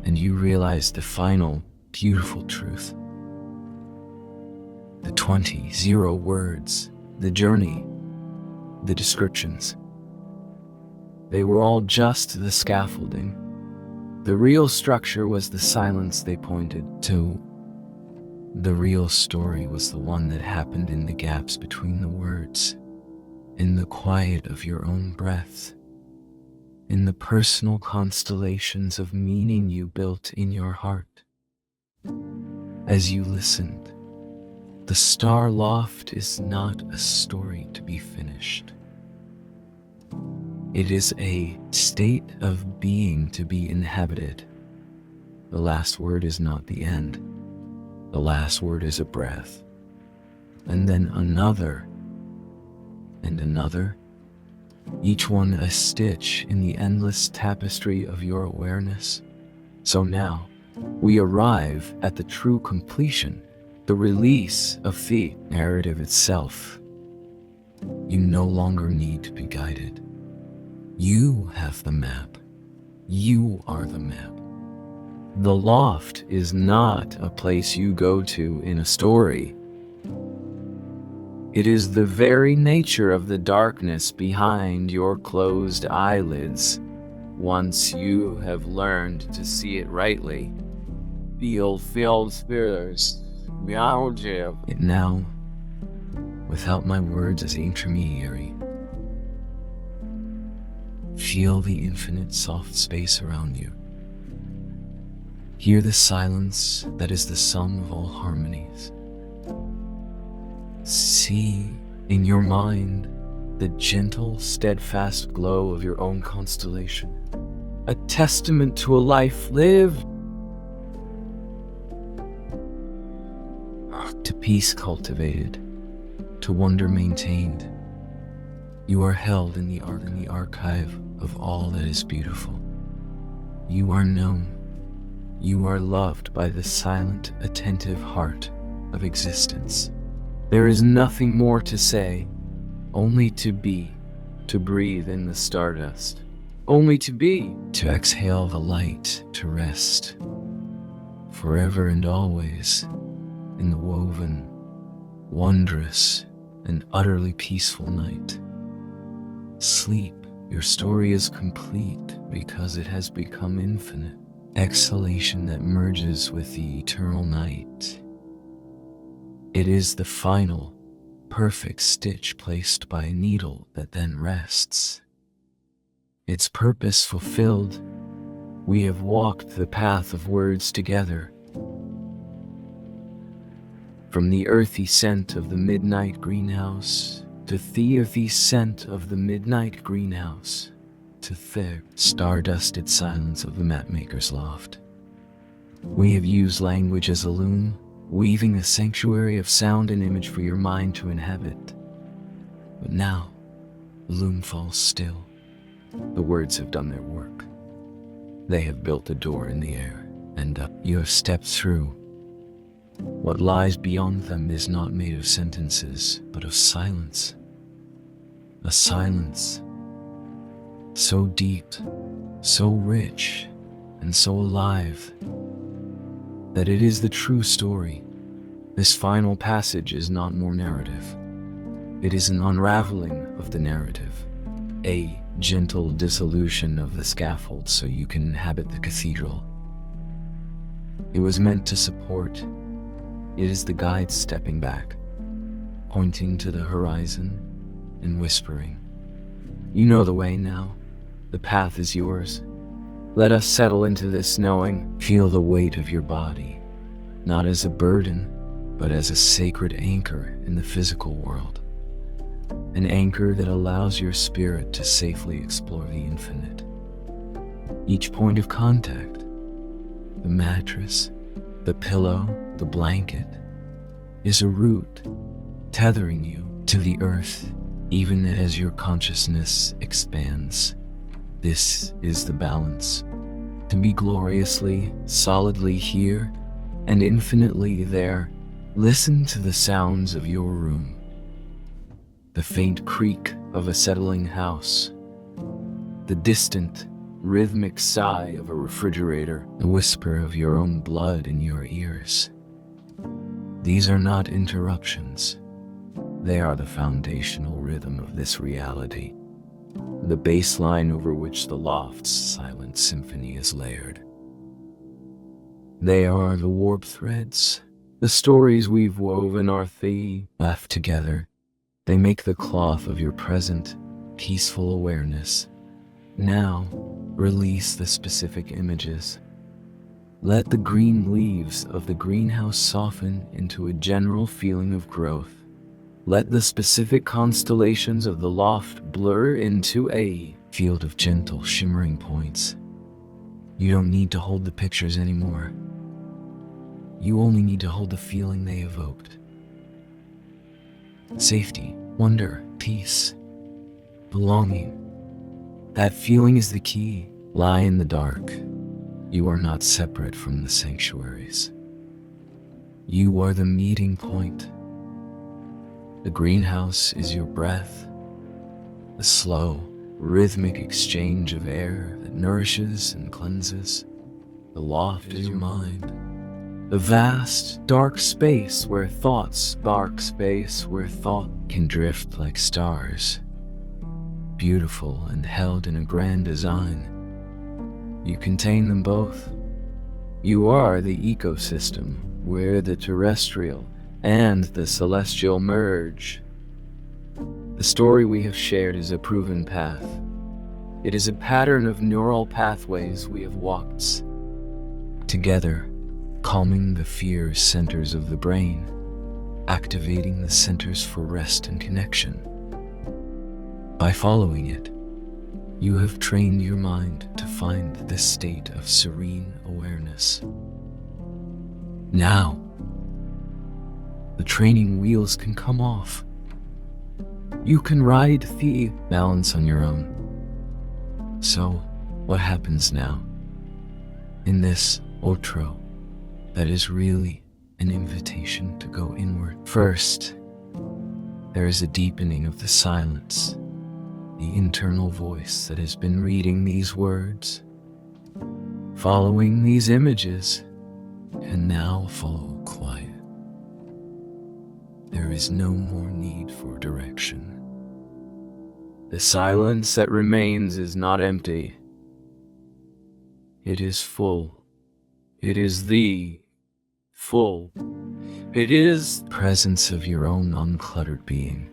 and you realized the final, beautiful truth. The 20 words, the journey, the descriptions. They were all just the scaffolding. The real structure was the silence they pointed to. The real story was the one that happened in the gaps between the words, in the quiet of your own breath, in the personal constellations of meaning you built in your heart. As you listened, the star loft is not a story to be finished. It is a state of being to be inhabited. The last word is not the end. The last word is a breath, and then another, and another, each one a stitch in the endless tapestry of your awareness. So now, we arrive at the true completion, the release of the narrative itself. You no longer need to be guided. You have the map. You are the map. The loft is not a place you go to in a story. It is the very nature of the darkness behind your closed eyelids. Once you have learned to see it rightly, feel spirits beyond you. It now, without my words as intermediary, feel the infinite soft space around you. Hear the silence that is the sum of all harmonies. See in your mind the gentle, steadfast glow of your own constellation, a testament to a life lived, to peace cultivated, to wonder maintained. You are held in the archive of all that is beautiful. You are known. You are loved by the silent, attentive heart of existence. There is nothing more to say, only to be, to breathe in the stardust, only to be, to exhale the light, to rest, forever and always, in the woven, wondrous, and utterly peaceful night. Sleep, your story is complete because it has become infinite. Exhalation that merges with the eternal night. It is the final, perfect stitch placed by a needle that then rests. Its purpose fulfilled, we have walked the path of words together. From the earthy scent of the midnight greenhouse to the earthy scent of the midnight greenhouse, to thick, star-dusted silence of the mapmaker's loft. We have used language as a loom, weaving a sanctuary of sound and image for your mind to inhabit. But now, the loom falls still. The words have done their work. They have built a door in the air, and up you have stepped through. What lies beyond them is not made of sentences, but of silence. A silence so deep, so rich, and so alive that it is the true story. This final passage is not more narrative. It is an unraveling of the narrative, a gentle dissolution of the scaffold so you can inhabit the cathedral. It was meant to support. It is the guide stepping back, pointing to the horizon and whispering, "You know the way now. The path is yours. Let us settle into this knowing. Feel the weight of your body, not as a burden, but as a sacred anchor in the physical world. An anchor that allows your spirit to safely explore the infinite. Each point of contact, the mattress, the pillow, the blanket, is a root tethering you to the earth even as your consciousness expands. This is the balance. To be gloriously, solidly here and infinitely there. Listen to the sounds of your room. The faint creak of a settling house. The distant, rhythmic sigh of a refrigerator. The whisper of your own blood in your ears. These are not interruptions. They are the foundational rhythm of this reality. The bass line over which the loft's silent symphony is layered. They are the warp threads, the stories we've woven our left together. They make the cloth of your present, peaceful awareness. Now, release the specific images. Let the green leaves of the greenhouse soften into a general feeling of growth. Let the specific constellations of the loft blur into a field of gentle, shimmering points. You don't need to hold the pictures anymore. You only need to hold the feeling they evoked. Safety, wonder, peace, belonging. That feeling is the key. Lie in the dark. You are not separate from the sanctuaries. You are the meeting point. The greenhouse is your breath, the slow, rhythmic exchange of air that nourishes and cleanses. The loft is your mind, the vast, dark space where thought can drift like stars, beautiful and held in a grand design. You contain them both. You are the ecosystem where the terrestrial and the celestial merge. The story we have shared is a proven path. It is a pattern of neural pathways we have walked together, calming the fear centers of the brain, activating the centers for rest and connection. By following it, you have trained your mind to find this state of serene awareness. Now, the training wheels can come off. You can ride the balance on your own. So, what happens now? In this outro, that is really an invitation to go inward. First, there is a deepening of the silence, the internal voice that has been reading these words, following these images, and now follow quiet. There is no more need for direction. The silence that remains is not empty. It is full. It is the full. It is the presence of your own uncluttered being.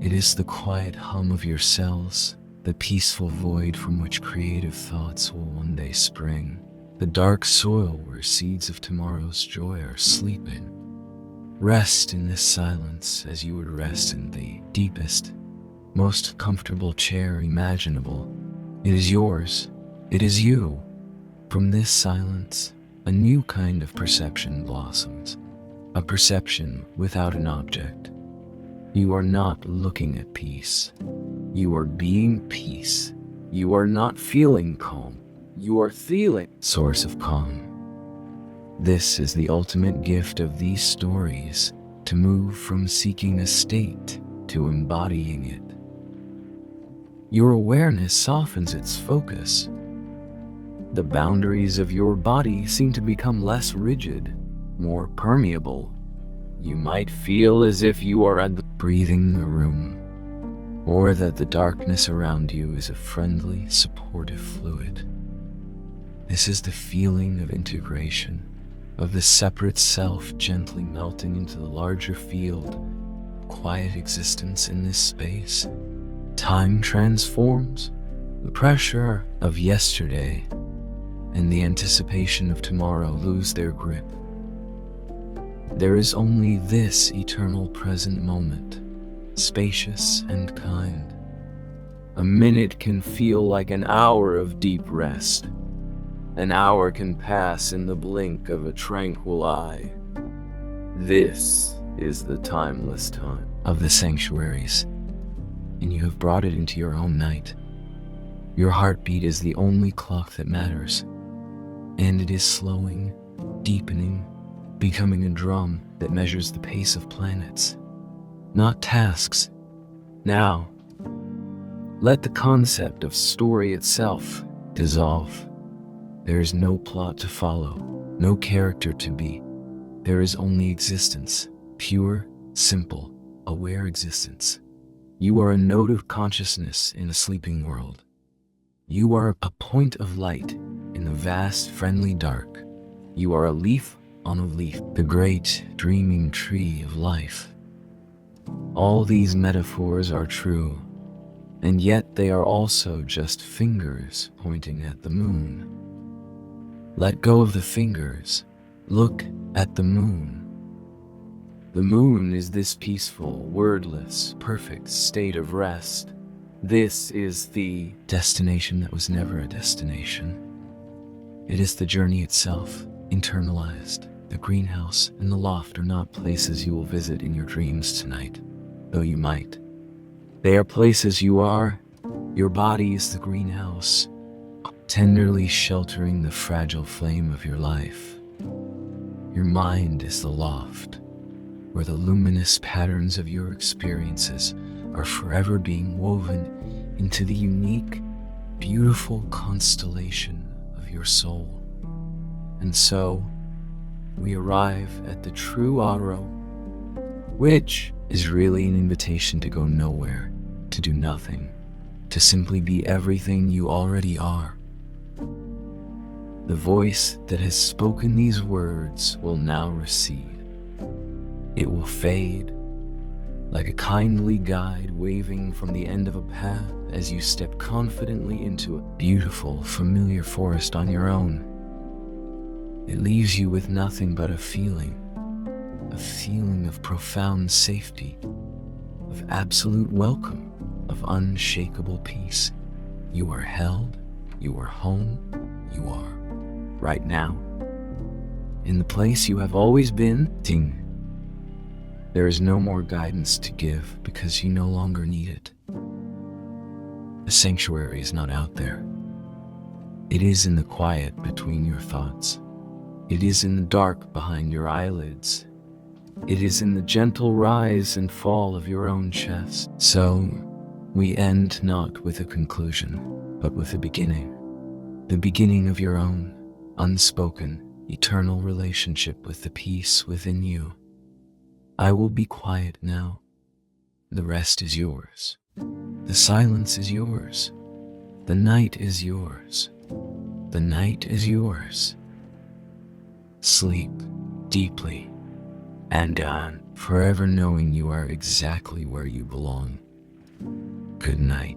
It is the quiet hum of your cells, the peaceful void from which creative thoughts will one day spring, the dark soil where seeds of tomorrow's joy are sleeping. Rest in this silence as you would rest in the deepest, most comfortable chair imaginable. It is yours. It is you. From this silence, a new kind of perception blossoms. A perception without an object. You are not looking at peace. You are being peace. You are not feeling calm. You are feeling source of calm. This is the ultimate gift of these stories, to move from seeking a state to embodying it. Your awareness softens its focus. The boundaries of your body seem to become less rigid, more permeable. You might feel as if you are breathing a room, or that the darkness around you is a friendly, supportive fluid. This is the feeling of integration, of the separate self gently melting into the larger field, quiet existence in this space. Time transforms. The pressure of yesterday and the anticipation of tomorrow lose their grip. There is only this eternal present moment, spacious and kind. A minute can feel like an hour of deep rest. An hour can pass in the blink of a tranquil eye. This is the timeless time of the sanctuaries, and you have brought it into your own night. Your heartbeat is the only clock that matters, and it is slowing, deepening, becoming a drum that measures the pace of planets, not tasks. Now, let the concept of story itself dissolve. There is no plot to follow, no character to be. There is only existence, pure, simple, aware existence. You are a node of consciousness in a sleeping world. You are a point of light in the vast, friendly dark. You are a leaf on a leaf, the great, dreaming tree of life. All these metaphors are true, and yet they are also just fingers pointing at the moon. Let go of the fingers. Look at the moon. The moon is this peaceful, wordless, perfect state of rest. This is the destination that was never a destination. It is the journey itself, internalized. The greenhouse and the loft are not places you will visit in your dreams tonight, though you might. They are places you are. Your body is the greenhouse, tenderly sheltering the fragile flame of your life. Your mind is the loft, where the luminous patterns of your experiences are forever being woven into the unique, beautiful constellation of your soul. And so, we arrive at the true auto, which is really an invitation to go nowhere, to do nothing, to simply be everything you already are. The voice that has spoken these words will now recede. It will fade, like a kindly guide waving from the end of a path as you step confidently into a beautiful, familiar forest on your own. It leaves you with nothing but a feeling of profound safety, of absolute welcome, of unshakable peace. You are held, you are home, you are right now, in the place you have always been. Ting. There is no more guidance to give because you no longer need it. The sanctuary is not out there. It is in the quiet between your thoughts. It is in the dark behind your eyelids. It is in the gentle rise and fall of your own chest. So, we end not with a conclusion, but with a beginning. The beginning of your own, unspoken, eternal relationship with the peace within you. I will be quiet now. The rest is yours. The silence is yours. The night is yours. The night is yours. Sleep deeply and on, forever knowing you are exactly where you belong. Good night.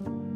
you.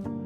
you.